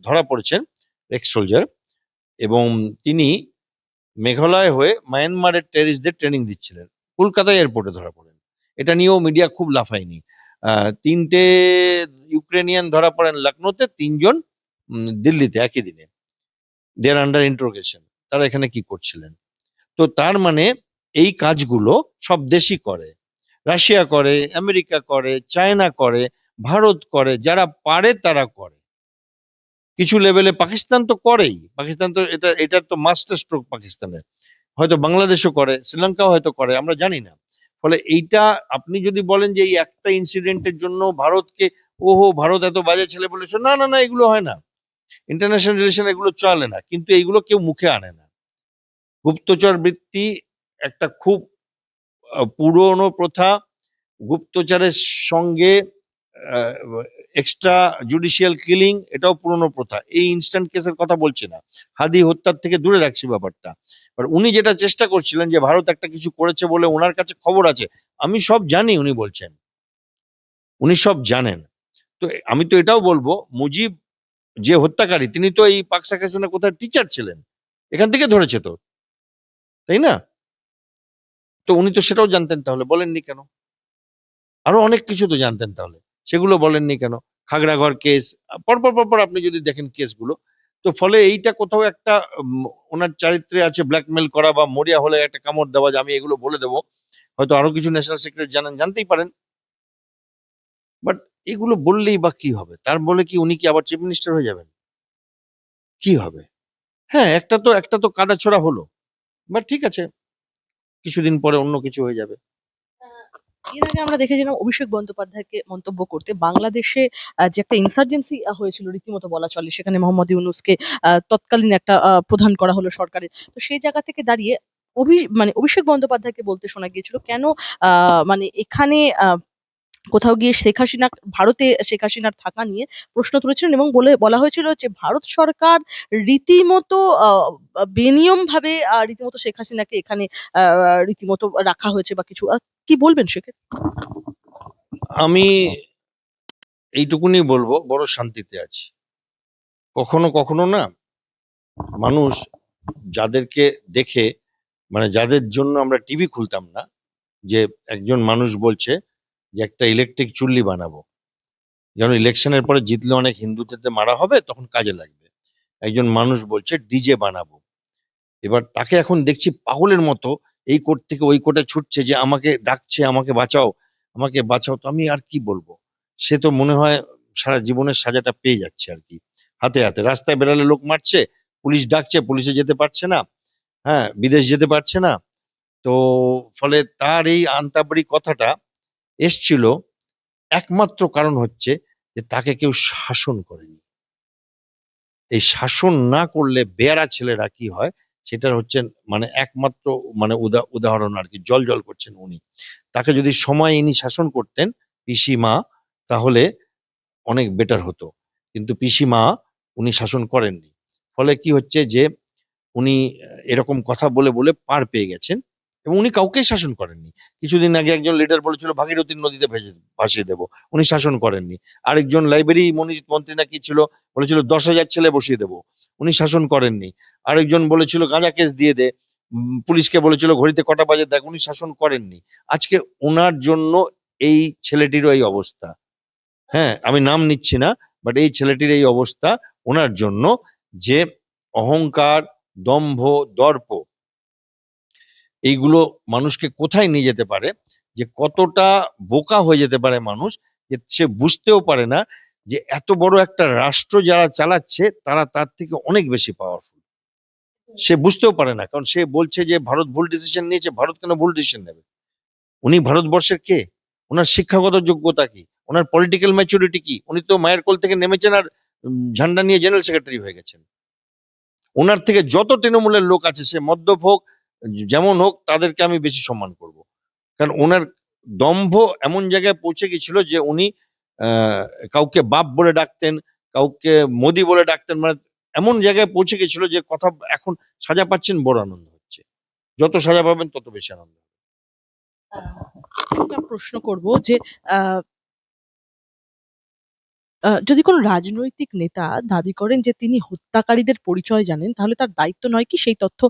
ধরা পড়েছেন, এক্স সোলজার, এবং তিনি মেঘালয় হয়ে মায়ানমারের টেরিস্টদের ট্রেনিং দিচ্ছিলেন, কলকাতা এয়ারপোর্টে ধরা পড়েন। এটা নিয়েও মিডিয়া খুব লাফায়নি। 3টে ইউক্রেনিয়ান ধরা পড়েন লখনৌতে, 3জন দিল্লিতে একই দিনে। দে আর আন্ডার ইন্টারোগেশন। তারা এখানে কি করছিলেন? তো তার মানে এই কাজগুলো সব দেশই করে, রাশিয়া করে, আমেরিকা করে, চায়না করে, ভারত করে, যারা পারে তারা করে। কিছু লেভেলে পাকিস্তান তো করেই, পাকিস্তান তো এটার তো মাস্টার স্ট্রোক পাকিস্তানের। হয়তো বাংলাদেশও করে, শ্রীলঙ্কাও হয়তো করে, আমরা জানি না। ফলে এইটা, আপনি যদি বলেন যে এই একটা ইনসিডেন্টের জন্য ভারতকে, ওহো ভারত এত বাজে ছেলে বলেছে, না না না, এগুলো হয় না। ইন্টারন্যাশনাল রিলেশন এগুলো চলে না, কিন্তু এইগুলো কেউ মুখে আনে না। গুপ্তচর বৃত্তি একটা খুব পুরনো প্রথা। গুপ্তচরের সঙ্গে এক্সট্রা জুডিশিয়াল কিলিং, এটাও পুরনো প্রথা। এই ইনস্ট্যান্ট কেসের কথা বলছি না, হাদি হত্যার থেকে দূরে রাখছি ব্যাপারটা। আর উনি যেটা চেষ্টা করছিলেন যে ভারত একটা কিছু করেছে বলে ওনার কাছে খবর আছে, আমি সব জানি, উনি বলছেন উনি সব জানেন। তো আমি তো এটাও বলবো, মুজিব যে হত্যাকারী, তিনি তো এই পাক শেখ হাসিনা কোথায় টিচার ছিলেন, এখান থেকে ধরেছে তো, তাই না? তো উনি তো সেটাও জানতেন, তাহলে বলেননি কেন? আরো অনেক কিছু তো জানতেন, তাহলে সেগুলো বলেননি কেন? খাগড়াঘর কেস, পরপর পরপর আপনি যদি দেখেন কেসগুলো, তো ফলে এইটা কোথাও একটা ওনার চারিত্রে আছে ব্ল্যাকমেল করা, বা মরিয়া হলে একটা কামড় দেওয়া, যে আমি এগুলো বলে দেবো। হয়তো আরো কিছু ন্যাশনাল সিক্রেট জানেন, জানতেই পারেন। বাট এগুলো বললেই বা কি হবে? তার বলে কি উনি কি আবার চিফ মিনিস্টার হয়ে যাবেন? কি হবে? হ্যাঁ, একটা তো কাদা ছোড়া হলো, বাট ঠিক আছে, কিছুদিন পরে অন্য কিছু হয়ে যাবে। এর আগে আমরা দেখেছিলাম অভিষেক বন্দ্যোপাধ্যায়কে মন্তব্য করতে বাংলাদেশে যে একটা ইনসার্জেন্সি হয়েছিল রীতিমতো বলা চলে, সেখানে মোহাম্মদ ইউনূসকে তৎকালীন একটা প্রধান করা হলো সরকারের। তো সেই জায়গা থেকে দাঁড়িয়ে মানে অভিষেক বন্দ্যোপাধ্যায়কে বলতে শোনা গিয়েছিল, কেন মানে এখানে কোথাও গিয়ে শেখ হাসিনা, ভারতে শেখ হাসিনার থাকা নিয়ে প্রশ্ন তুলেছিলেন, এবং বলা হয়েছিল যে ভারত সরকার রীতিমতো বেনিয়ম ভাবে রীতিমতো শেখ হাসিনাকে এখানে রীতিমতো রাখা হয়েছে বা কিছু। কি বলবেন সেক্ষেত্রে? আমি এইটুকুনি বলবো, বড় শান্তিতে আছি। কখনো কখনো না, মানুষ যাদেরকে দেখে, মানে যাদের জন্য আমরা টিভি খুলতাম না, যে একজন মানুষ বলছে যে একটা ইলেকট্রিক চুল্লি বানাবো, যেন ইলেকশনের পরে জিতলে অনেক হিন্দুদেরকে মারা হবে, তখন কাজে লাগবে। একজন মানুষ বলছে ডিজে বানাবো। এবার তাকে এখন দেখছি পাগলের মতো এই কোর্ট থেকে ওই কোর্টে ছুটছে যে আমাকে ডাকছে, আমাকে বাঁচাও, আমাকে বাঁচাও। তো আমি আর কি বলবো, সে তো মনে হয় সারা জীবনের সাজাটা পেয়ে যাচ্ছে আর কি, হাতে হাতে। রাস্তায় বেরালে লোক মারছে, পুলিশ ডাকছে, পুলিশে যেতে পারছে না, হ্যাঁ, বিদেশ যেতে পারছে না। তো ফলে তার এই আন্তাবড়ি কথাটা এসছিল একমাত্র কারণ হচ্ছে যে তাকে কেউ শাসন করেনি। এই শাসন না করলে বেয়ারা ছেলেরা কি হয়, সেটার হচ্ছে মানে একমাত্র মানে উদাহরণ আর কি, জল জল করছেন উনি। তাকে যদি সময় ইনি শাসন করতেন পিসিমা, তাহলে অনেক বেটার হতো। কিন্তু পিসিমা উনি শাসন করেননি। ফলে কি হচ্ছে যে উনি এরকম কথা বলে বলে পার পেয়ে গেছেন, এবং উনি কাউকেই শাসন করেননি। কিছুদিন আগে একজন লিডার বলেছিল ভাগীরথী নদীতে ভাসিয়ে দেবো, উনি শাসন করেননি। আরেকজন লাইব্রেরি মন্ত্রী না কি ছিল, বলেছিল 10,000 ছেলে বসিয়ে দেবো, উনি শাসন করেননি। আরেকজন বলেছিল গাঁজা কেস দিয়ে দে, পুলিশকে বলেছিল ঘড়িতে কটা বাজে দেখ, উনি শাসন করেননি। আজকে ওনার জন্য এই ছেলেটিরও এই অবস্থা। হ্যাঁ, আমি নাম নিচ্ছি না, বাট এই ছেলেটির এই অবস্থা ওনার জন্য, যে অহংকার, দম্ভ, দর্প, এইগুলো মানুষকে কোথায় নিয়ে যেতে পারে, যে কতটা বোকা হয়ে যেতে পারে মানুষ, যে সে বুঝতেও পারে না যে এত বড় একটা রাষ্ট্র যারা চালাচ্ছে তারা তার থেকে অনেক বেশি পাওয়ারফুল। সে বুঝতেও পারে না, কারণ সে বলছে যে ভারত ভুল ডিসিশন নিয়েছে। ভারত কেন ভুল ডিসিশন নেবে? উনি ভারতবর্ষের কে? ওনার শিক্ষাগত যোগ্যতা কি? ওনার পলিটিক্যাল ম্যাচুরিটি কি? উনি তো মায়ের কোল থেকে নেমেছেন আর ঝান্ডা নিয়ে জেনারেল সেক্রেটারি হয়ে গেছেন। ওনার থেকে যত তৃণমূলের লোক আছে, সে মদ্যপ হোক, যেমন হোক, তাদেরকে আমি বেশি সম্মান করব। কারণ ওনার দম্ভ এমন জায়গায় পৌঁছে গেছিল যে উনি আহ, কাউকে বাপ বলে ডাকতেন, কাউকে মোদি বলে ডাকতেন, মানে এমন জায়গায় পৌঁছে গেছিল যে কথা এখন সাজা পাচ্ছেন, বড় আনন্দ হচ্ছে। যত সাজা পাবেন তত বেশি আনন্দ হবে। একটা প্রশ্ন করব যে আহ, যদি কোনো রাজনৈতিক নেতা দাবি করেন যে তিনি হত্যাকারীদের পরিচয় জানেন, তাহলে তার দায়িত্ব নয় কি সেই তথ্য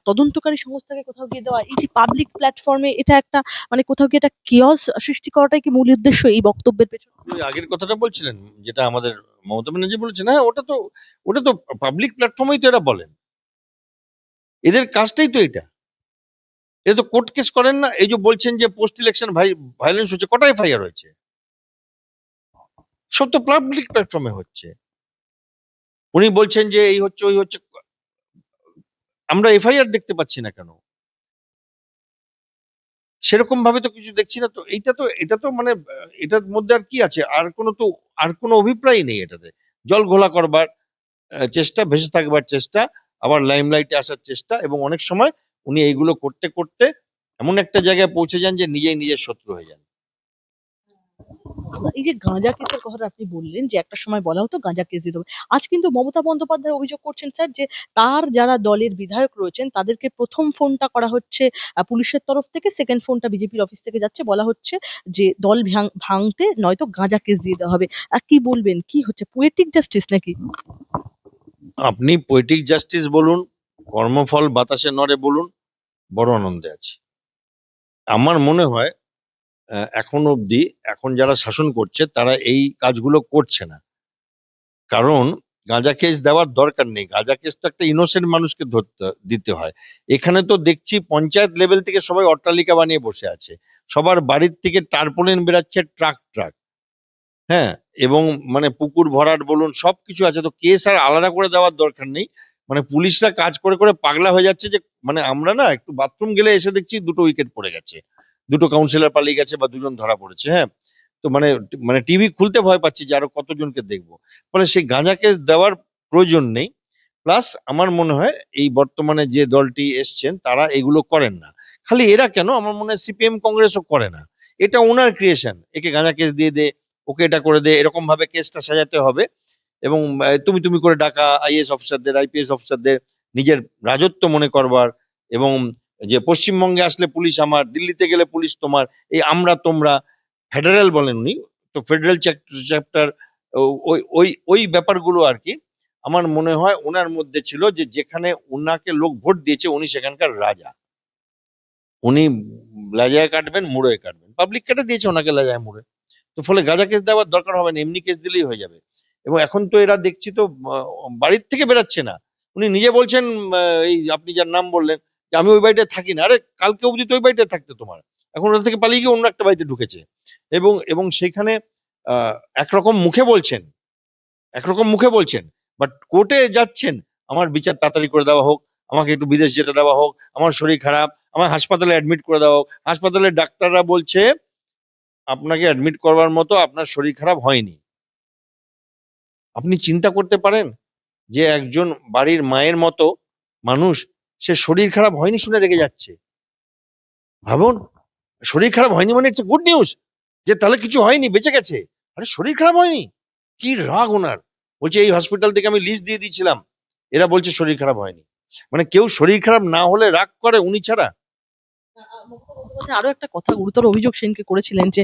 তদন্তকারী সংস্থাকে কোথাও গিয়ে দেওয়া? এই যে পাবলিক প্ল্যাটফর্মে এটা একটা মানে কোথাও গিয়ে একটা কিয়স সৃষ্টি করাটাই কি মূল উদ্দেশ্য এই বক্তব্যের পেছনে? ওই আগের কথাটা বলছিলেন, যেটা আমাদের মমতা ব্যানার্জি বলেছেন, হ্যাঁ, ওটা তো পাবলিক প্ল্যাটফর্মেই তো এরা বলেন। এদের কাজটাই তো এটা। এটা তো কোর্ট কেস করেন না। এই যে বলছেন যে পোস্ট ইলেকশন ভাইলেন্স হচ্ছে, কটা এফআইআর হয়েছে? সব তো পাবলিক প্ল্যাটফর্মে হচ্ছে। উনি বলছেন যে এই হচ্ছে ওই হচ্ছে, আমরা এফআইআর দেখতে পাচ্ছি না কেন? সেরকম ভাবে তো কিছু দেখছি না। তো এটা তো মানে এটার মধ্যে আর কি আছে? আর কোনো অভিপ্রায় নেই এটাতে। জল ঘোলা করবার চেষ্টা, ভেসে থাকবার চেষ্টা, আবার লাইমলাইটে আসার চেষ্টা, এবং অনেক সময় উনি এইগুলো করতে করতে এমন একটা জায়গায় পৌঁছে যান যে নিজেই নিজের শত্রু হয়ে যান। এই যে গাঁজা কেসের কথাটা আপনি বললেন যে একটা সময় বলা হতো গাঁজা কেস দিতে হবে, আজ কিন্তু মমতা বন্দ্যোপাধ্যায় অভিযোগ করছেন স্যার যে তার যারা দলের বিধায়ক রয়েছেন তাদেরকে প্রথম ফোনটা করা হচ্ছে পুলিশের তরফ থেকে, সেকেন্ড ফোনটা বিজেপির অফিস থেকে যাচ্ছে, বলা হচ্ছে যে দল ভাঙতে নয়তো গাঁজা কেস দিয়ে দেওয়া হবে। কি বলবেন, কি হচ্ছে, পোয়েটিক জাস্টিস নাকি? আপনি পোয়েটিক জাস্টিস বলুন, কর্মফল বাতাসে নড়ে বলুন, বড় আনন্দে আছি। আমার মনে হয় এখন অবধি এখন যারা শাসন করছে তারা এই কাজগুলো করছে না। কারণ গাঁজা কেস দেওয়ার দরকার নেই। গাঁজা কেস তো একটা ইনোসেন্ট মানুষকে দিতে হয়। এখানে তো দেখছি পঞ্চায়েত লেভেল থেকে সবাই অট্টালিকা বানিয়ে বসে আছে, সবার বাড়ির থেকে টারপোলিন বেরাচ্ছে ট্রাক ট্রাক। হ্যাঁ, এবং মানে পুকুর ভরাট বলুন, সবকিছু আছে। তো কেস আর আলাদা করে দেওয়ার দরকার নেই। মানে পুলিশরা কাজ করে করে পাগলা হয়ে যাচ্ছে, যে মানে আমরা না একটু বাথরুম গেলে এসে দেখছি 2টো উইকেট পড়ে গেছে, 2টো কাউন্সিলর পালিয়ে গেছে, বা 2জন ধরা পড়েছে। হ্যাঁ, তো মানে মানে টিভি খুলতে ভয় পাচ্ছি যে আরো কতজনকে দেখবো। ফলে সেই গাঁজা কেস দেওয়ার প্রয়োজন নেই। প্লাস আমার মনে হয় এই বর্তমানে যে দলটি এসছেন তারা এগুলো করেন না। খালি এরা কেন, আমার মনে হয় সিপিএম কংগ্রেসও করে না। এটা ওনার ক্রিয়েশন, একে গাঁজা কেস দিয়ে দে, ওকে এটা করে দে, এরকম ভাবে কেসটা সাজাতে হবে। এবং তুমি তুমি করে ডাকা আইএএস অফিসারদের, আইপিএস অফিসারদের নিজের রাজত্ব মনে করবার, এবং যে পশ্চিমবঙ্গে আসলে পুলিশ আমার, দিল্লিতে গেলে পুলিশ তোমার, এই আমরা তোমরা, ফেডারেল বলেন উনি, তো ফেডারেল চ্যাপ্টার, ওই ওই ওই ব্যাপারগুলো আর কি। আমার মনে হয় ওনার মধ্যে ছিল যে যেখানে ওনাকে লোক ভোট দিয়েছে উনি সেখানকার রাজা। উনি লাজায় কাটবেন, মুড়োয় কাটবেন। পাবলিক কেটে দিয়েছে ওনাকে লাজায় মুড়ে। তো ফলে গাঁজা কেস দেওয়ার দরকার হবে না, এমনি কেস দিলেই হয়ে যাবে। এবং এখন তো এরা দেখছি তো বাড়ির থেকে বেরাচ্ছে না। উনি নিজে বলছেন, এই আপনি যার নাম বললেন, যে আমি ওই বাড়িতে থাকি না। আরে কালকে অবধি তো ওই বাড়িতে থাকতে তোমার, এখন ওটা থেকে পালিয়ে গিয়ে অন্য একটা বাড়িতে ঢুকেছে। এবং এবং সেখানে একরকম মুখে বলছেন, একরকম মুখে বলছেন, বাট কোর্টে যাচ্ছেন আমার বিচার তাড়াতাড়ি করে দেওয়া হোক, আমাকে একটু বিদেশ যেতে দেওয়া হোক, আমার শরীর খারাপ, আমার হাসপাতালে অ্যাডমিট করে দেওয়া হোক। হাসপাতালের ডাক্তাররা বলছে আপনাকে অ্যাডমিট করবার মতো আপনার শরীর খারাপ হয়নি। আপনি চিন্তা করতে পারেন যে একজন বাড়ির মায়ের মতো মানুষ, সে শরীর খারাপ হয়নি শুনে রেগে যাচ্ছে। ভাবুন, শরীর খারাপ হয়নি মানে ইটস গুড নিউজ, যে তাহলে কিছু হয়নি, বেঁচে গেছে। আরে শরীর খারাপ হয়নি, কি রাগ ওনার। বলছে এই হসপিটাল থেকে আমি লিস্ট দিয়ে দিয়েছিলাম, এরা বলছে শরীর খারাপ হয়নি। মানে কেউ শরীর খারাপ না হলে রাগ করে উনি ছাড়া? মমতা বন্দ্যোপাধ্যায় আরো একটা কথা গুরুতর অভিযোগ সেদিনকে করেছিলেন যে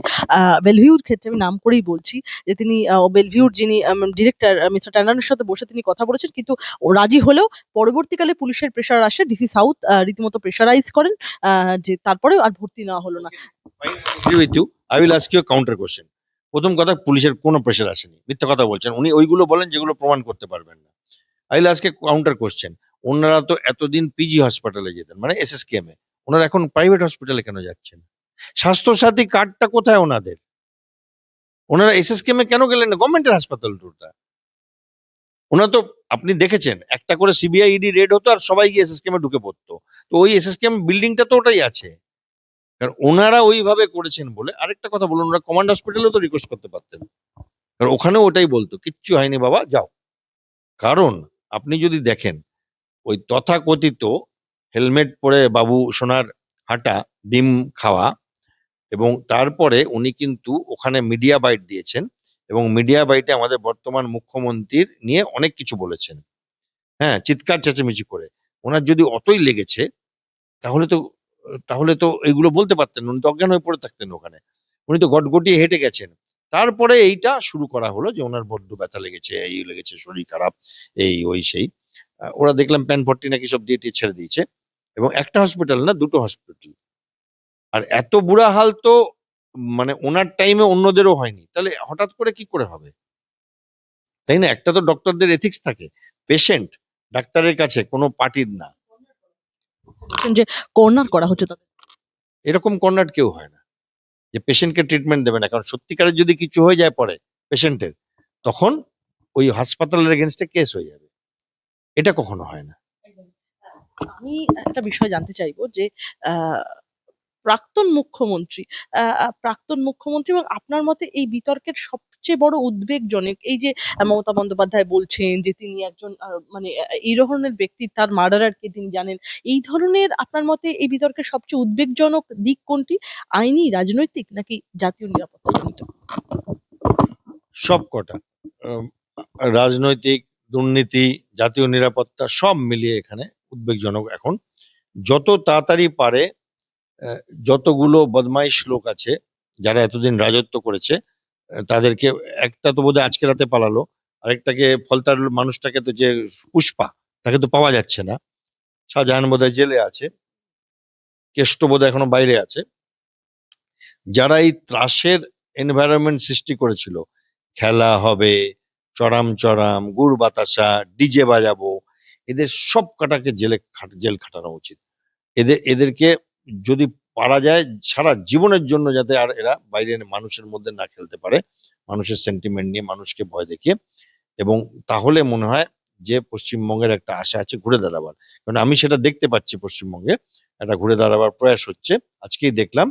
বেলভিউর ক্ষেত্রে, আমি নাম করেই বলছি, যে তিনি বেলভিউর যিনি ডিরেক্টর মিস্টার ট্যান্ডনের সাথে বসে তিনি কথা বলেছেন, কিন্তু ও রাজি হলেও পরবর্তীকালে পুলিশের প্রেশার আসে, ডিসি সাউথ রীতিমতো প্রেশারাইজ করেন, যে তারপরেও আর ভর্তি নেওয়া হলো না। With you, I will ask you counter question. প্রথম কথা, পুলিশের কোনো প্রেশার আসেনি, মিথ্যা কথা বলছেন উনি। ওইগুলো বলেন যেগুলো প্রমাণ করতে পারবেন না। I will ask a counter question. ওনারা তো এতদিন পিজি হসপিটালে যেতেন, মানে এসএসকেএম এ, ওনারা এখন প্রাইভেট হসপিটালে কেন যাচ্ছেন? স্বাস্থ্যসাথী কার্ডটা কোথায় ওনাদের? ওনারা এসএসকেএম এ কেন গেলেন না? গভর্নমেন্টের হাসপাতাল তো ওটা। ওনারা তো, আপনি দেখেছেন একটা করে সিবিআই ইডি রেড হতো আর সবাই গিয়ে এসএসকেএম এ ঢুকে পড়তো। তো ওই এসএসকেএম বিল্ডিংটা তো ওটাই আছে। কারণ ওনারা ওইভাবে করেছেন বলে। আরেকটা কথা বলুন, ওনারা কমান্ড হসপিটালেও তো রিকোয়েস্ট করতে পারতেন, কারণ ওখানেও ওটাই বলতো কিচ্ছু হয়নি বাবা যাও। কারণ আপনি যদি দেখেন ওই তথাকথিত হেলমেট পরে বাবু সোনার হাঁটা, ডিম খাওয়া, এবং তারপরে উনি কিন্তু ওখানে মিডিয়া বাইট দিয়েছেন, এবং মিডিয়া বাইটে আমাদের বর্তমান মুখ্যমন্ত্রীর নিয়ে অনেক কিছু বলেছেন। হ্যাঁ, চিৎকার চেঁচামেচি করে। ওনার যদি অতই লেগেছে তাহলে তো, তাহলে তো এগুলো বলতে পারতেন না। উনি তো অজ্ঞান হয়ে পড়ে থাকতেন ওখানে। উনি তো গটগটিয়ে হেঁটে গেছেন। তারপরে এইটা শুরু করা হলো যে ওনার বড্ড ব্যথা লেগেছে, এই লেগেছে, শরীর খারাপ, এই ওই সেই। ওরা দেখলাম প্যান ফর্টি নাকি সব দিয়ে টিয়ে ছেড়ে দিয়েছে, এবং একটা হসপিটাল না, দুটো হসপিটাল। আর এত বুড়া হাল তো মানে ওনার টাইমে অন্যদেরও হয়নি, তাহলে হঠাৎ করে কি করে হবে? তাই না? একটা তো ডক্টরদের এথিক্স থাকে, পেশেন্ট ডাক্তারের কাছে কোনো পার্টির না। বলছেন যে কর্নার করা হচ্ছে তাদের। এরকম কর্নার কেউ হয় না যে পেশেন্টকে ট্রিটমেন্ট দেবে না। কারণ সত্যিকারের যদি কিছু হয়ে যায় পরে পেশেন্টের, তখন ওই হাসপাতালের এগেনস্টে কেস হয়ে যাবে। এটা কখনো হয় না। আমি একটা বিষয় জানতে চাইবো যে আহ প্রাক্তন মুখ্যমন্ত্রী, প্রাক্তন মুখ্যমন্ত্রী এবং আপনার মতে এই বিতর্কের সবচেয়ে বড় উদ্বেগজনক এই যে মমতা বন্দ্যোপাধ্যায় বলছেন যে তিনি একজন মানে এই ধরনের ব্যক্তি, তার মার্ডারারকে তিনি জানেন, এই ধরনের আপনার মতে এই বিতর্কের সবচেয়ে উদ্বেগজনক দিক কোনটি? আইনি, রাজনৈতিক, নাকি জাতীয় নিরাপত্তা জনিত? সব কটা, রাজনৈতিক, দুর্নীতি, জাতীয় নিরাপত্তা সব মিলিয়ে এখানে উদ্বেগজনক। এখন যত তাড়াতাড়ি পারে আহ, যতগুলো বদমাইশ লোক আছে যারা এতদিন রাজত্ব করেছে, তাদেরকে, একটা তো বোধহয় আজকে রাতে পালালো, আরেকটাকে ফলতার মানুষটাকে তো, যে পুষ্পা, তাকে তো পাওয়া যাচ্ছে না। শাহজাহান বোধহয় জেলে আছে, কেষ্ট বোধহয় এখনো বাইরে আছে। যারা এই ত্রাসের এনভায়রনমেন্ট সৃষ্টি করেছিল, খেলা হবে, চড়াম চড়াম, গুড় বাতাসা, ডিজে বাজাবো, এদের সব কটাকে জেল খাটানো উচিত। এদেরকে যদি পারা যায় সারা জীবনের জন্য, যাতে আর এরা বাইরের মানুষের মধ্যে না খেলতে পারে, মানুষের সেন্টিমেন্ট নিয়ে, মানুষকে ভয় দেখিয়ে। এবং তাহলে মনে হয় যে পশ্চিমবঙ্গের একটা আশা আছে ঘুরে দাঁড়াবার। কারণ আমি সেটা দেখতে পাচ্ছি, পশ্চিমবঙ্গে একটা ঘুরে দাঁড়াবার প্রয়াস হচ্ছে। আজকেই দেখলাম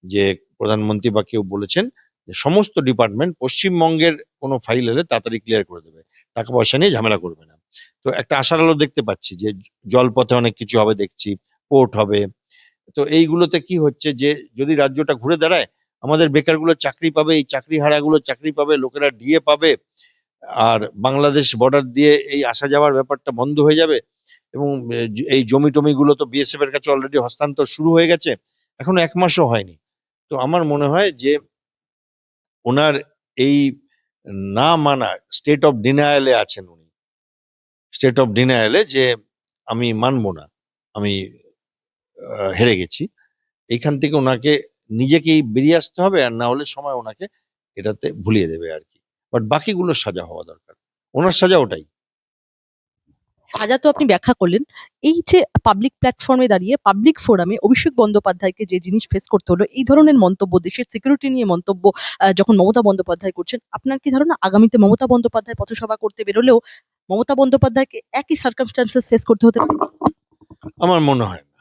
যে প্রধানমন্ত্রী বা কেউ বলেছেন যে সমস্ত ডিপার্টমেন্ট পশ্চিমবঙ্গের কোনো ফাইল এলে তাড়াতাড়ি ক্লিয়ার করে দেবে, টাকা পয়সা নিয়ে ঝামেলা করবে না। তো একটা আশার আলো দেখতে পাচ্ছি যে জলপথে অনেক কিছু হবে দেখছি, পোর্ট হবে। তো এইগুলোতে কি হচ্ছে যে যদি রাজ্যটা ঘুরে দাঁড়ায়, আমাদের বেকারগুলো চাকরি পাবে, এই চাকরি হারাগুলো চাকরি পাবে, লোকেরা ডিএ পাবে, আর বাংলাদেশ বর্ডার দিয়ে এই আসা যাওয়ার ব্যাপারটা বন্ধ হয়ে যাবে। এবং এই জমি টমি গুলো তো বিএসএফ এর কাছে অলরেডি হস্তান্তর শুরু হয়ে গেছে, এখনো 1 মাসও হয়নি। তো আমার মনে হয় যে ওনার এই না মানা, স্টেট অফ ডিনায়ালে আছেন উনি, স্টেট অফ ডিনায়ালে, যে আমি মানবো না, আমি হেরে গেছি। এইখান থেকে ওনাকে নিজেকেই বেরিয়ে আসতে হবে, আর না হলে সময় ওনাকে এটাতে ভুলিয়ে দেবে আর কি। বাট বাকিগুলো সাজা হওয়া দরকার, ওনার সাজা ওটাই। সাজা তো আপনি ব্যাখ্যা করলেন। এই যে পাবলিক প্ল্যাটফর্মে দাঁড়িয়ে পাবলিক ফোরামে অভিষেক বন্দ্যোপাধ্যায়কে যে জিনিস ফেস করতে হলো, এই ধরনের মন্তব্য, দেশের সিকিউরিটি নিয়ে মন্তব্য যখন মমতা বন্দ্যোপাধ্যায় করছেন, আপনার কি ধারণা আগামীতে মমতা বন্দ্যোপাধ্যায় পথসভা করতে বেরোলেও মমতা বন্দ্যোপাধ্যায়কে একই সার্কামস্ট্যান্সেস ফেস করতে হতে পারে? আমার মনে হয় না।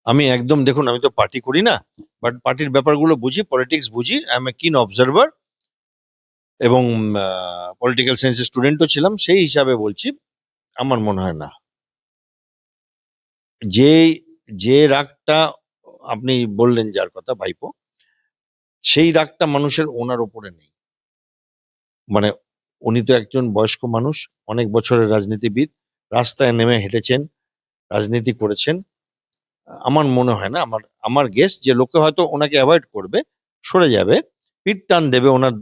আমি একদম, দেখুন, আমি তো পার্টি করি না, বাট পার্টির ব্যাপারগুলো বুঝি, পলিটিক্স বুঝি, আই এম এ কিন অবজারভার, এবং পলিটিক্যাল সায়েন্সের স্টুডেন্টও ছিলাম। সেই হিসাবে বলছি, আমার মনে হয় না। যে যে রাগটা আপনি বললেন, যার কথা, ভাইপো, সেই রাগটা মানুষের ওনার ওপরে নেই। মানে উনি তো একজন বয়স্ক মানুষ, অনেক বছরের রাজনীতিবিদ, রাস্তায় নেমে হেঁটেছেন, রাজনীতি করেছেন। আমার মনে হয় না, আমার আমার গেস যে লোকে হয়তো ওনাকে অ্যাভয়েড করবে, সরে যাবে, পিঠ টান দেবে ওনার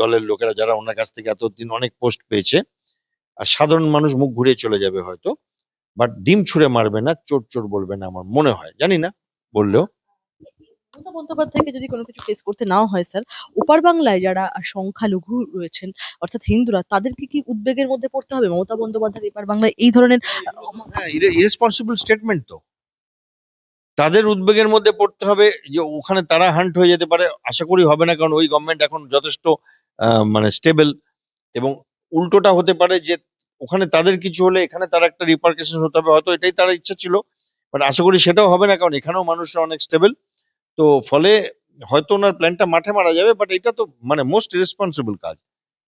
দলের লোকেরা, যারা ওনার কাছ থেকে এতদিন অনেক পোস্ট পেয়েছে। আর সাধারণ মানুষ মুখ ঘুরিয়ে চলে যাবে হয়তো, বাট ডিম ছুঁড়ে মারবে না, চোর চোর বলবে না, আমার মনে হয়, জানি না বললেও। মমতা বন্দ্যোপাধ্যায়কে যদি কোনো কিছু ফেস করতে নাও হয় স্যার, ওপার বাংলায় যারা সংখ্যালঘু রয়েছেন, অর্থাৎ হিন্দুরা, তাদেরকে কি উদ্বেগের মধ্যে পড়তে হবে মমতা বন্দ্যোপাধ্যায় এপার বাংলায় এই ধরনের হ্যাঁ, ইরেসপন্সিবল স্টেটমেন্ট তো। তাদের উদ্বেগের মধ্যে পড়তে হবে যে ওখানে তারা হান্ট হয়ে যেতে পারে, আশা করি হবে না, কারণ ওই গভর্নমেন্ট এখন যথেষ্ট মানে স্টেবল। এবং উল্টোটা হতে পারে যে ওখানে তাদের কিছু হলে এখানে তার একটা রিপারকেশন হতে হবে, হয়তো এটাই তার ইচ্ছা ছিল, বাট আশা করি সেটাও হবে না, কারণ এখানেও মানুষরা অনেক স্টেবল। তো ফলে হয়তো ওনার প্ল্যানটা মাঠে মারা যাবে, বাট এটা তো মানে মোস্ট রেসপন্সিবল কাজ।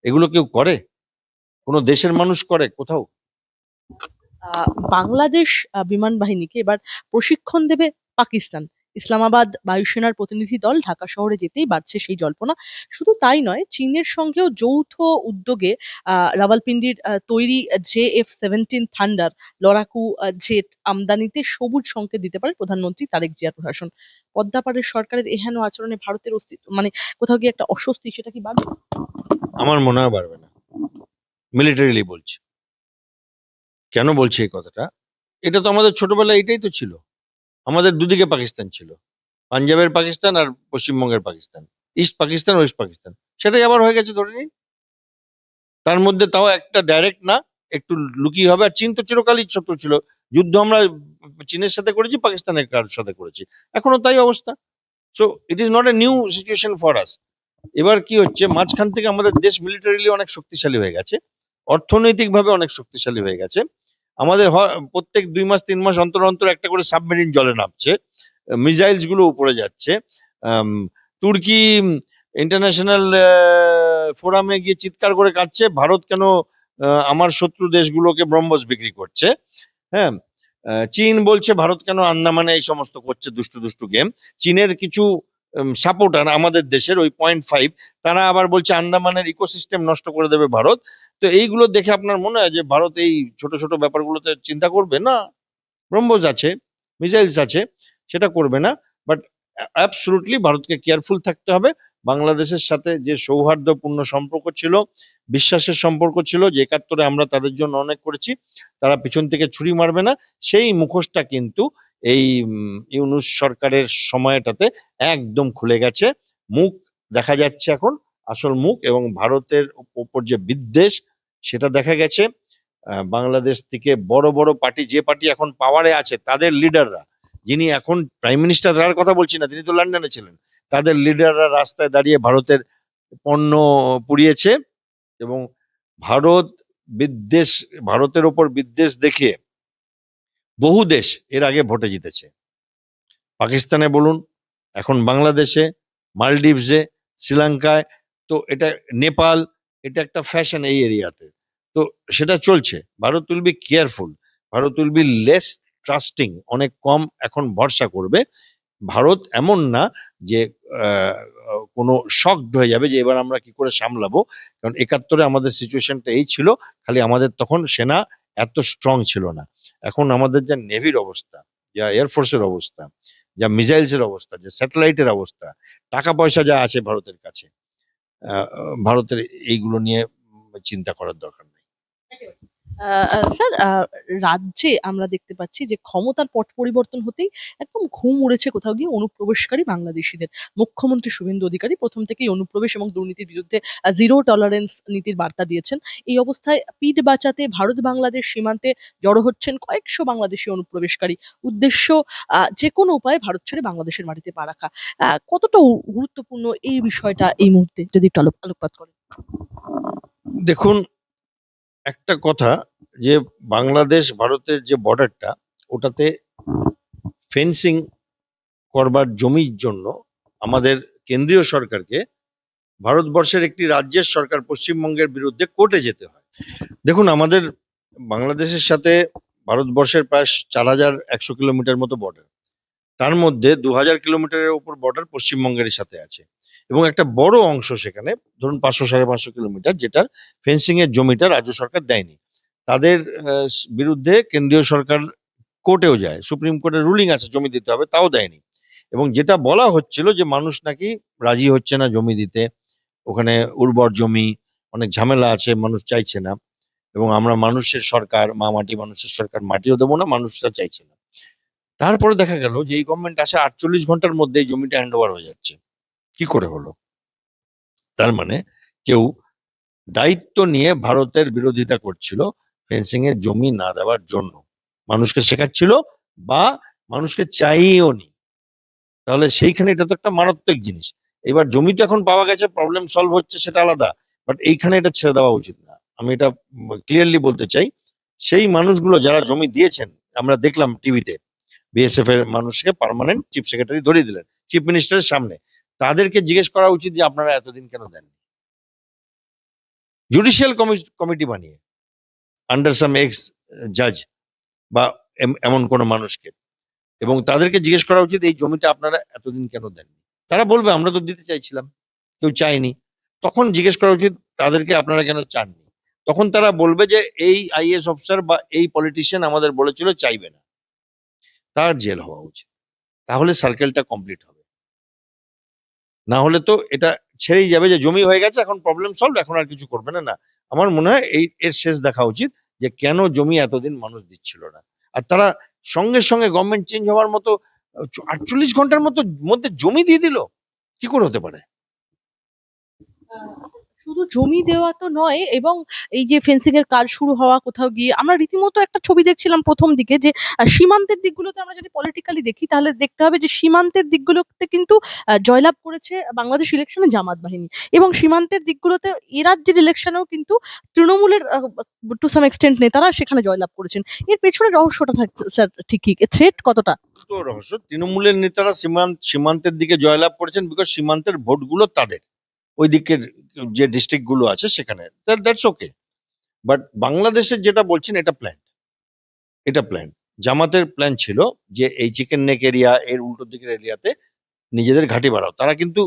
এগুলো কেউ করে? কোনো দেশের মানুষ করে কোথাও? বাংলাদেশ বিমান বাহিনীকে এবার প্রশিক্ষণ দেবে পাকিস্তান। ইসলামাবাদ বায়ুসেনার প্রতিনিধি দল ঢাকা শহরে যেতেই বাড়ছে সেই জল্পনা। শুধু তাই নয়, চীনের সঙ্গেও যৌথ উদ্যোগে রাওয়ালপিন্ডির তৈরি JF-17 থান্ডার লড়াকু জেট আমদানিতে সবুজ সংকেত দিতে পারে প্রধানমন্ত্রী তারেক জিয়ার প্রশাসন। পদ্মাপাড়ের সরকারের এহেন আচরণে ভারতের অস্তিত্ব, মানে কোথাও গিয়ে একটা অস্বস্তি, সেটা কি বাড়বে? আমার মনে হয় পারবে না, মিলিটারিলি বলছি। কেন বলছি এই কথাটা? এটা তো আমাদের ছোটবেলায় এটাই তো ছিল। আমাদের দুদিকে পাকিস্তান ছিল, পাঞ্জাবের পাকিস্তান আর পশ্চিমবঙ্গের পাকিস্তান, ইস্ট পাকিস্তান, ওয়েস্ট পাকিস্তান। সেটাই আবার হয়ে গেছে, ধরে নিন। তার মধ্যে তাও একটা ডাইরেক্ট না, একটু লুকিয়ে হবে। আর চীন তো চিরকালই শত্রু ছিল। যুদ্ধ আমরা চীনের সাথে করেছি, পাকিস্তানের কার সাথে করেছি, এখনো তাই অবস্থা। So it is not a new situation for us. এবার কি হচ্ছে, মাঝখান থেকে আমাদের দেশ মিলিটারিলি অনেক শক্তিশালী হয়ে গেছে, অর্থনৈতিকভাবে অনেক শক্তিশালী হয়ে গেছে। আমাদের প্রত্যেক 2 মাস 3 মাস অন্তর অন্তর একটা করে সাবমেরিন জলে নামছে, মিসাইলস গুলো উপরে যাচ্ছে। আম, তুর্কি ইন্টারন্যাশনাল ফোরামে গিয়ে চিৎকার করে কাঁদছে, ভারত কেন আমার শত্রু দেশগুলোকে ব্রহ্মস বিক্রি করছে। হ্যাঁ, চীন বলছে ভারত কেন আন্দামানে এই সমস্ত করছে দুষ্টু দুষ্টু গেম। চীনের কিছু সাপোর্টার আমাদের দেশের ওই 0.5, তারা আবার বলছে আন্দামানের ইকোসিস্টেম নষ্ট করে দেবে ভারত। তো এইগুলো দেখে আপনার মনে হয় যে ভারত এই ছোট ছোট ব্যাপারগুলোতে চিন্তা করবে না? ব্রহ্মোস আছে, মিসাইলস আছে, সেটা করবে না। বাট অ্যাবসলুটলি ভারতকে কেয়ারফুল থাকতে হবে। বাংলাদেশের সাথে যে সৌহার্দ্যপূর্ণ সম্পর্ক ছিল, বিশ্বাসের সম্পর্ক ছিল, যে 71-এ আমরা তাদের জন্য অনেক করেছি, তারা পিছন থেকে ছুরি মারবে না, সেই মুখোশটা কিন্তু এই ইউনূস সরকারের সময়টাতে একদম খুলে গেছে। মুখ দেখা যাচ্ছে এখন, আসল মুখ, এবং ভারতের উপর যে বিদ্বেষ, সেটা দেখা গেছে। বাংলাদেশ থেকে বড় বড় পার্টি, যে পার্টি এখন পাওয়ারে আছে, তাদের লিডাররা, যিনি এখন প্রাইম মিনিস্টার, তার কথা বলছি না, তিনি তো লন্ডনে ছিলেন, তাদের লিডাররা রাস্তায় দাঁড়িয়ে ভারতের পণ্য পুড়িয়েছে। এবং ভারত বিদ্বেষ, ভারতের ওপর বিদ্বেষ দেখে বহু দেশ এর আগে ভোটে জিতেছে। পাকিস্তানে বলুন, এখন বাংলাদেশে, মালদ্বীপসে, শ্রীলঙ্কায়, তো এটা নেপাল, এটা একটা ফ্যাশন এই এরিয়াতে। তো সেটা চলছে। Bharat will be careful, Bharat will be less trusting, অনেক কম এখন ভরসা করবে। ভারত এমন না যে আহ, কোনো শকড হয়ে যাবে যে এবার আমরা কি করে সামলাবো, কারণ 71-এ আমাদের সিচুয়েশনটা এই ছিল। খালি আমাদের তখন সেনা এত স্ট্রং ছিল না। এখন আমাদের যা নেভির অবস্থা, যা এয়ারফোর্সের অবস্থা, যা মিসাইলস এর অবস্থা, যা স্যাটেলাইটের অবস্থা, টাকা পয়সা যা আছে ভারতের কাছে, ভারতের এইগুলো নিয়ে চিন্তা করার দরকার নেই। স্যার, রাজ্যে আমরা দেখতে পাচ্ছি যে ক্ষমতার পট পরিবর্তন হতেই একদম ঘুম উড়েছে কোথাও গিয়ে অনুপ্রবেশকারী বাংলাদেশিদের। মুখ্যমন্ত্রী শুভেন্দু অধিকারী প্রথম থেকেই অনুপ্রবেশ এবং দুর্নীতির বিরুদ্ধে জিরো টলারেন্স নীতির বার্তা দিয়েছেন। এই অবস্থায় পিঠ বাঁচাতে ভারত বাংলাদেশ সীমান্তে জড়ো হচ্ছেন কয়েকশো বাংলাদেশি অনুপ্রবেশকারী। উদ্দেশ্য যে কোনো উপায়ে ভারত ছেড়ে বাংলাদেশের মাটিতে পা রাখা। কতটা গুরুত্বপূর্ণ এই বিষয়টা এই মুহূর্তে, যদি একটু আলোকপাত করেন। দেখুন, একটা কথা, যে বাংলাদেশ ভারতের যে বর্ডারটা, ওটাতে ফেন্সিং করবার জমির জন্য আমাদের কেন্দ্রীয় সরকারকে ভারতবর্ষের একটি রাজ্যের সরকার পশ্চিমবঙ্গের বিরুদ্ধে কোর্টে যেতে হয়। দেখুন, আমাদের বাংলাদেশের সাথে ভারতবর্ষের প্রায় 4100 কিলোমিটার মতো বর্ডার। তার মধ্যে 2000 কিলোমিটারের উপর বর্ডার পশ্চিমবঙ্গের সাথে আছে, এবং একটা বড় অংশ সেখানে, ধরুন 500 সাড়ে 500 কিলোমিটার, যেটার ফেন্সিং এর জমিটা রাজ্য সরকার দেয়নি। তাদের বিরুদ্ধে কেন্দ্রীয় সরকার কোর্টেও যায়, সুপ্রিম কোর্টের রুলিং আছে জমি দিতে হবে, তাও দেয়নি। এবং যেটা বলা হচ্ছিল যে মানুষ নাকি রাজি হচ্ছে না জমি দিতে, ওখানে উর্বর জমি, অনেক ঝামেলা আছে, মানুষ চাইছে না। এবং আমরা মানুষের সরকার, মা মাটি মানুষের সরকার, মাটিও দেবো না, মানুষরা চাইছে না। তারপরে দেখা গেল যে এই গভর্নমেন্ট আসে 48 ঘন্টার মধ্যে এই জমিটা হ্যান্ড ওভার হয়ে যাচ্ছে। কি করে হলো? তার মানে কেউ দায়িত্ব নিয়ে ভারতের বিরোধিতা করছিল ফেন্সিং এর জমি না দেওয়ার জন্য, মানুষকে শেখাচ্ছিল, বা মানুষকে চাইও নি। তাহলে সেইখানে এটা তো একটা মারাত্মক জিনিস। এবার জমি তো এখন পাওয়া গেছে, প্রবলেম সলভ হচ্ছে, সেটা আলাদা। বাট এইখানে এটা ছেড়ে দেওয়া উচিত না, আমি এটা ক্লিয়ারলি বলতে চাই। সেই মানুষগুলো যারা জমি দিয়েছেন, আমরা দেখলাম টিভিতে, বিএসএফ এর মানুষকে পার্মানেন্ট চিফ সেক্রেটারি ধরিয়ে দিলেন চিফ মিনিস্টারের সামনে। তাদেরকে জিজ্ঞেস করা উচিত যে আপনারা এতদিন কেন দেননি, জুডিশিয়াল কমিটি বানিয়ে, আন্ডার সাম এক্স জাজ বা এমন কোন মানুষকে, এবং তাদেরকে জিজ্ঞেস করা উচিত এই জমিটা আপনারা এতদিন কেন দেননি। তারা বলবে আমরা তো দিতে চাইছিলাম, কেউ চায়নি। তখন জিজ্ঞেস করা উচিত তাদেরকে আপনারা কেন চাননি। তখন তারা বলবে যে এই আইএস অফিসার বা এই পলিটিশিয়ান আমাদের বলেছিল চাইবে না, তার জেল হওয়া উচিত। তাহলে সার্কেলটা কমপ্লিট হবে। না হলে তো এটা ছেড়েই যাবে যে জমি হয়ে গেছে, এখন প্রবলেম সলভ, এখন আর কিছু করবে না। না, আমার মনে হয় এর শেষ দেখা উচিত, যে কেন জমি এতদিন মানুষ দিচ্ছিল না। আর তারা সঙ্গে সঙ্গে গভর্নমেন্ট চেঞ্জ হওয়ার মতো 48 ঘন্টার মধ্যে জমি দিয়ে দিল, কি করে হতে পারে? শুধু জমি দেওয়া তো নয়, এবং এই যে ফেন্সিং এর কাজ শুরু হওয়া কোথাও গিয়ে আমরা রীতিমতো একটা ছবি দেখছিলাম প্রথম দিকে যে সীমান্তের দিকগুলোতে আমরা যদি পলিটিক্যালি দেখি তাহলে দেখতে হবে যে সীমান্তের দিকগুলোতে কিন্তু জয়লাভ করেছে বাংলাদেশ ইলেকশনে জামাত বাহিনী, এবং সীমান্তের দিকগুলোতে এ রাজ্যের ইলেকশনেও কিন্তু তৃণমূলের টু সাম এক্সটেন্ট নেতারা সেখানে জয়লাভ করেছেন। এর পেছনে রহস্যটা থাকছে স্যার, ঠিক কি থ্রেট কতটা? তো রহস্য, তৃণমূলের নেতারা সীমান্তের দিকে জয়লাভ করেছেন বিকজ সীমান্তের ভোটগুলো তাদের, ওই দিকের যে ডিস্ট্রিক্ট গুলো আছে সেখানে, দ্যাটস ওকে। বাট বাংলাদেশের যেটা বলছেন এটা প্ল্যান, এটা প্ল্যান। জামাতের প্ল্যান ছিল যে এই চিকেন নেক এরিয়া, এর উল্টো দিকের এরিয়াতে নিজেদের ঘাঁটি বাড়াও। তারা কিন্তু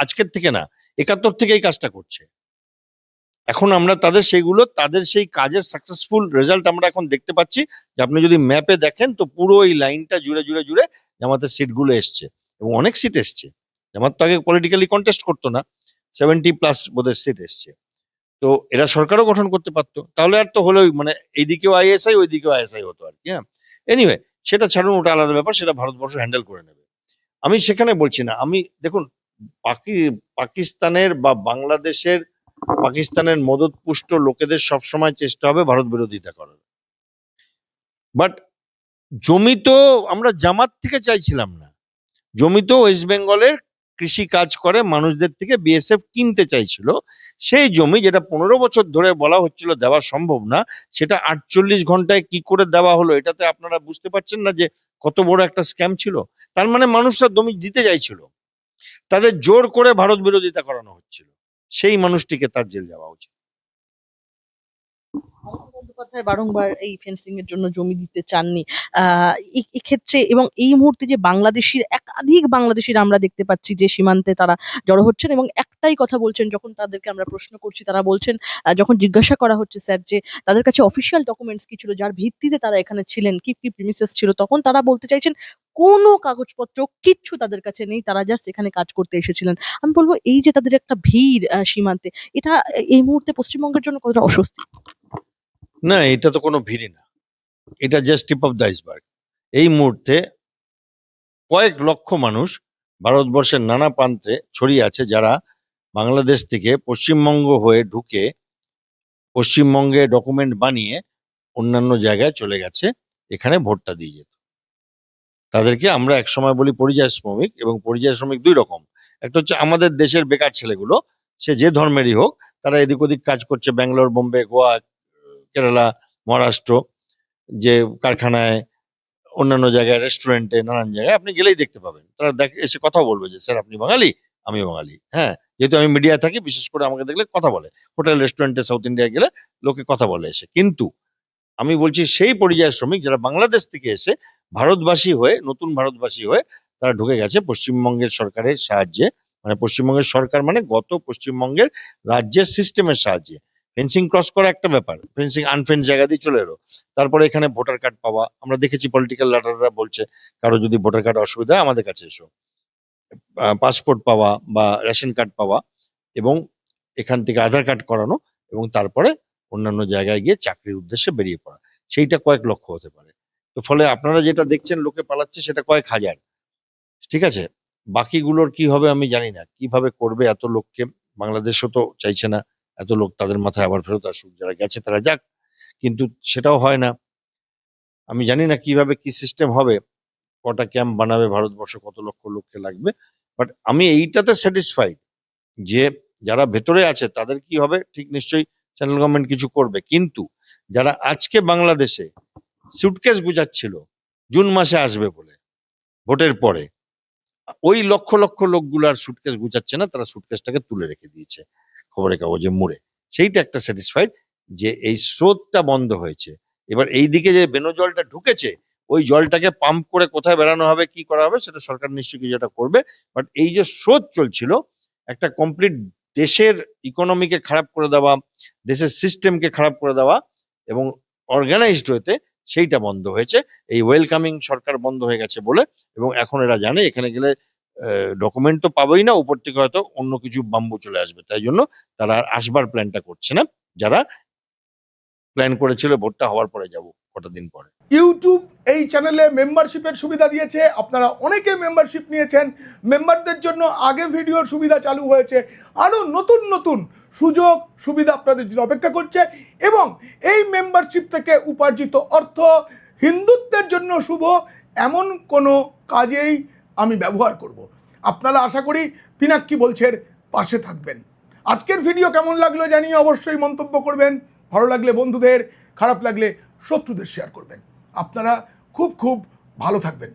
আজকের থেকে না, 71 থেকে এই কাজটা করছে। এখন আমরা তাদের সেই কাজের সাকসেসফুল রেজাল্ট আমরা এখন দেখতে পাচ্ছি। যে আপনি যদি ম্যাপে দেখেন তো পুরো এই লাইনটা জুড়ে জুড়ে জুড়ে জামাতের সিটগুলো এসছে, এবং অনেক সিট এসছে। জামাত তো আগে পলিটিক্যালি কন্টেস্ট করতো না, 70+ বোধহয় সিট এসছে। তো এরা সরকারও গঠন করতে পারতো, তাহলে আর তো হলোই, মানে এইদিকেও আইএসআই ওইদিকেও আইএসআই হতো আর কি। হ্যাঁ, এনিওয়ে, সেটা ছাড়ুন, ওটা আলাদা ব্যাপার, সেটা ভারতবর্ষ হ্যান্ডেল করে নেবে। আমি সেখানে বলছি না। আমি দেখুন, পাকিস্তানের বা বাংলাদেশের, পাকিস্তানের মদতপুষ্ট লোকেদের সবসময় চেষ্টা হবে ভারত বিরোধিতা করার। বাট জমি তো আমরা জামাত থেকে চাইছিলাম না, জমি তো ওয়েস্ট বেঙ্গলের কৃষি কাজ করে মানুষদের থেকে বিএসএফ কিনতে চাইছিল। সেই জমি যেটা 15 বছর ধরে বলা হচ্ছিল দেওয়া সম্ভব না, সেটা 48 ঘন্টায় কি করে দেওয়া হলো, এটাতে আপনারা বুঝতে পারছেন না যে কত বড় একটা স্ক্যাম ছিল। তার মানে মানুষরা জমি দিতে চাইছিল, তাদের জোর করে ভারত বিরোধিতা করানো হচ্ছিল। সেই মানুষটিকে তার জেল যাওয়া উচিত। মমতা বন্দ্যোপাধ্যায় বারংবার এই ফেন্সিং এর জন্য জমি দিতে চাননি। এক্ষেত্রে এবং এই মুহূর্তে যে একাধিক বাংলাদেশির আমরা দেখতে পাচ্ছি যে সীমান্তে তারা জড়ো হচ্ছেন এবং একটাই কথা বলছেন, যখন তাদেরকে আমরা প্রশ্ন করছি তারা বলছেন, যখন জিজ্ঞাসা করা হচ্ছে স্যার যে তাদের কাছে অফিসিয়াল ডকুমেন্টস কি ছিল যার ভিত্তিতে তারা এখানে ছিলেন, কি কি প্রিমিসেস ছিল, তখন তারা বলতে চাইছেন কোনো কাগজপত্র কিচ্ছু তাদের কাছে নেই, তারা জাস্ট এখানে কাজ করতে এসেছিলেন। আমি বলবো এই যে তাদের একটা ভিড় সীমান্তে, এটা এই মুহূর্তে পশ্চিমবঙ্গের জন্য কতটা অস্বস্তি? না, এটা তো কোনো ভিড়ই না, এটা just tip of the iceberg. এই মুহূর্তে কয়েক লক্ষ মানুষ ভারতবর্ষের নানা প্রান্তে ছড়িয়ে আছে, যারা বাংলাদেশ থেকে পশ্চিমবঙ্গ হয়ে ঢুকে পশ্চিমবঙ্গে ডকুমেন্ট বানিয়ে অন্যান্য জায়গায় চলে গেছে, এখানে ভোটটা দিয়ে যেত। তাদেরকে আমরা একসময় বলি পরিযায়ী শ্রমিক, এবং পরিযায়ী শ্রমিক দুই রকম। একটা হচ্ছে আমাদের দেশের বেকার ছেলেগুলো, সে যে ধর্মেরই হোক, তারা এদিক ওদিক কাজ করছে, ব্যাঙ্গালোর, বোম্বে, গোয়া, কেরালা, মহারাষ্ট্র, যে কারখানায়, অন্যান্য জায়গায়, রেস্টুরেন্টে, নানান জায়গায় আপনি গেলেই দেখতে পাবেন। তারা এসে কথা বলবে যে স্যার আপনি বাঙালি, আমি বাঙালি। হ্যাঁ, যেহেতু আমি মিডিয়া থাকি, বিশেষ করে আমাকে দেখলে কথা বলে। হোটেল রেস্টুরেন্টে সাউথ ইন্ডিয়া গেলে লোকে কথা বলে এসে। কিন্তু আমি বলছি সেই পরিযায়ী শ্রমিক যারা বাংলাদেশ থেকে এসে ভারতবাসী হয়ে, নতুন ভারতবাসী হয়ে তারা ঢুকে গেছে পশ্চিমবঙ্গের সরকারের সাহায্যে, মানে পশ্চিমবঙ্গের সরকার মানে গত পশ্চিমবঙ্গের রাজ্যের সিস্টেমের সাহায্যে। ফেন্সিং ক্রস করা একটা ব্যাপার, ফেন্সিং আনফেন্স জায়গা দিয়ে চলে এলো। তারপরে এখানে ভোটার কার্ড পাওয়া, আমরা দেখেছি পলিটিক্যাল লিডাররা বলছে কারো যদি ভোটার কার্ড অসুবিধা হয় আমাদের কাছে এসো। পাসপোর্ট পাওয়া বা রেশন কার্ড পাওয়া, এবং এখান থেকে আধার কার্ড করানো, এবং তারপরে অন্যান্য জায়গায় গিয়ে চাকরির উদ্দেশ্যে বেরিয়ে পড়া। সেইটা কয়েক লক্ষ হতে পারে। তো ফলে আপনারা যেটা দেখছেন লোকে পালাচ্ছে, সেটা কয়েক হাজার। ঠিক আছে, বাকিগুলোর কি হবে আমি জানি না, কিভাবে করবে এত লোককে। বাংলাদেশও তো চাইছে না এত লোক তাদের মাথায় আবার ফেরত আসুক, যারা গেছে তারা যাক, কিন্তু সেটাও হয় না। আমি জানি না কিভাবে কি সিস্টেম হবে, কটা ক্যাম্প বানাবে ভারতবর্ষ, কত লক্ষ লোককে লাগবে। বাট আমি এইটাতে স্যাটিসফাইড যে যারা ভেতরে আছে তাদের কি হবে, ঠিক নিশ্চয়ই সেন্ট্রাল গভর্নমেন্ট কিছু করবে। কিন্তু যারা আজকে বাংলাদেশে সুটকেস গুজাচ্ছিল জুন মাসে আসবে বলে ভোটের পরে, ওই লক্ষ লক্ষ লোকগুলো আর সুটকেস গুজাচ্ছে না, তারা সুটকেসটাকে তুলে রেখে দিয়েছে খবরের কাগজে মুড়ে। সেইটা একটা স্যাটিসফাইড যে এই স্রোতটা বন্ধ হয়েছে। এবার এই দিকে যে বেনো জলটা ঢুকেছে, ওই জলটাকে পাম্প করে কোথায় বেরানো হবে, কি করা হবে, সেটা সরকার নিশ্চয়ই কিছু একটা করবে। বাট এই যে স্রোত চলছিল, একটা কমপ্লিট দেশের ইকোনমিকে খারাপ করে দেওয়া, দেশের সিস্টেমকে খারাপ করে দেওয়া এবং অর্গানাইজড হতে, সেইটা বন্ধ হয়েছে। এই ওয়েলকামিং সরকার বন্ধ হয়ে গেছে বলে। এবং এখন এরা জানে এখানে গেলে ডকুমেন্ট তো পাবোই না, উপর থেকে হয়তো অন্য কিছু বাম্বু চলে আসবে, তাই জন্য তারা আর আসবার প্ল্যানটা করছে না, যারা প্ল্যান করেছিল ভোটটা হওয়ার পরে যাব কটা দিন পরে। ইউটিউব এই চ্যানেলে মেম্বারশিপের সুবিধা দিয়েছে, আপনারা অনেকে মেম্বারশিপ নিয়েছেন। মেম্বারদের জন্য আগে ভিডিওর সুবিধা চালু হয়েছে, আরও নতুন নতুন সুযোগ সুবিধা আপনাদের জন্য অপেক্ষা করছে। এবং এই মেম্বারশিপ থেকে উপার্জিত অর্থ হিন্দুত্বের জন্য শুভ এমন কোনো কাজেই আমি ব্যবহার করব। আপনারা আশা করি পিনাক্কি বলছের পাশে থাকবেন। আজকের ভিডিও কেমন লাগলো জানিয়ে অবশ্যই মন্তব্য করবেন। ভালো লাগলে বন্ধুদের, খারাপ লাগলে শত্রুদের শেয়ার করবেন। আপনারা খুব খুব ভালো থাকবেন।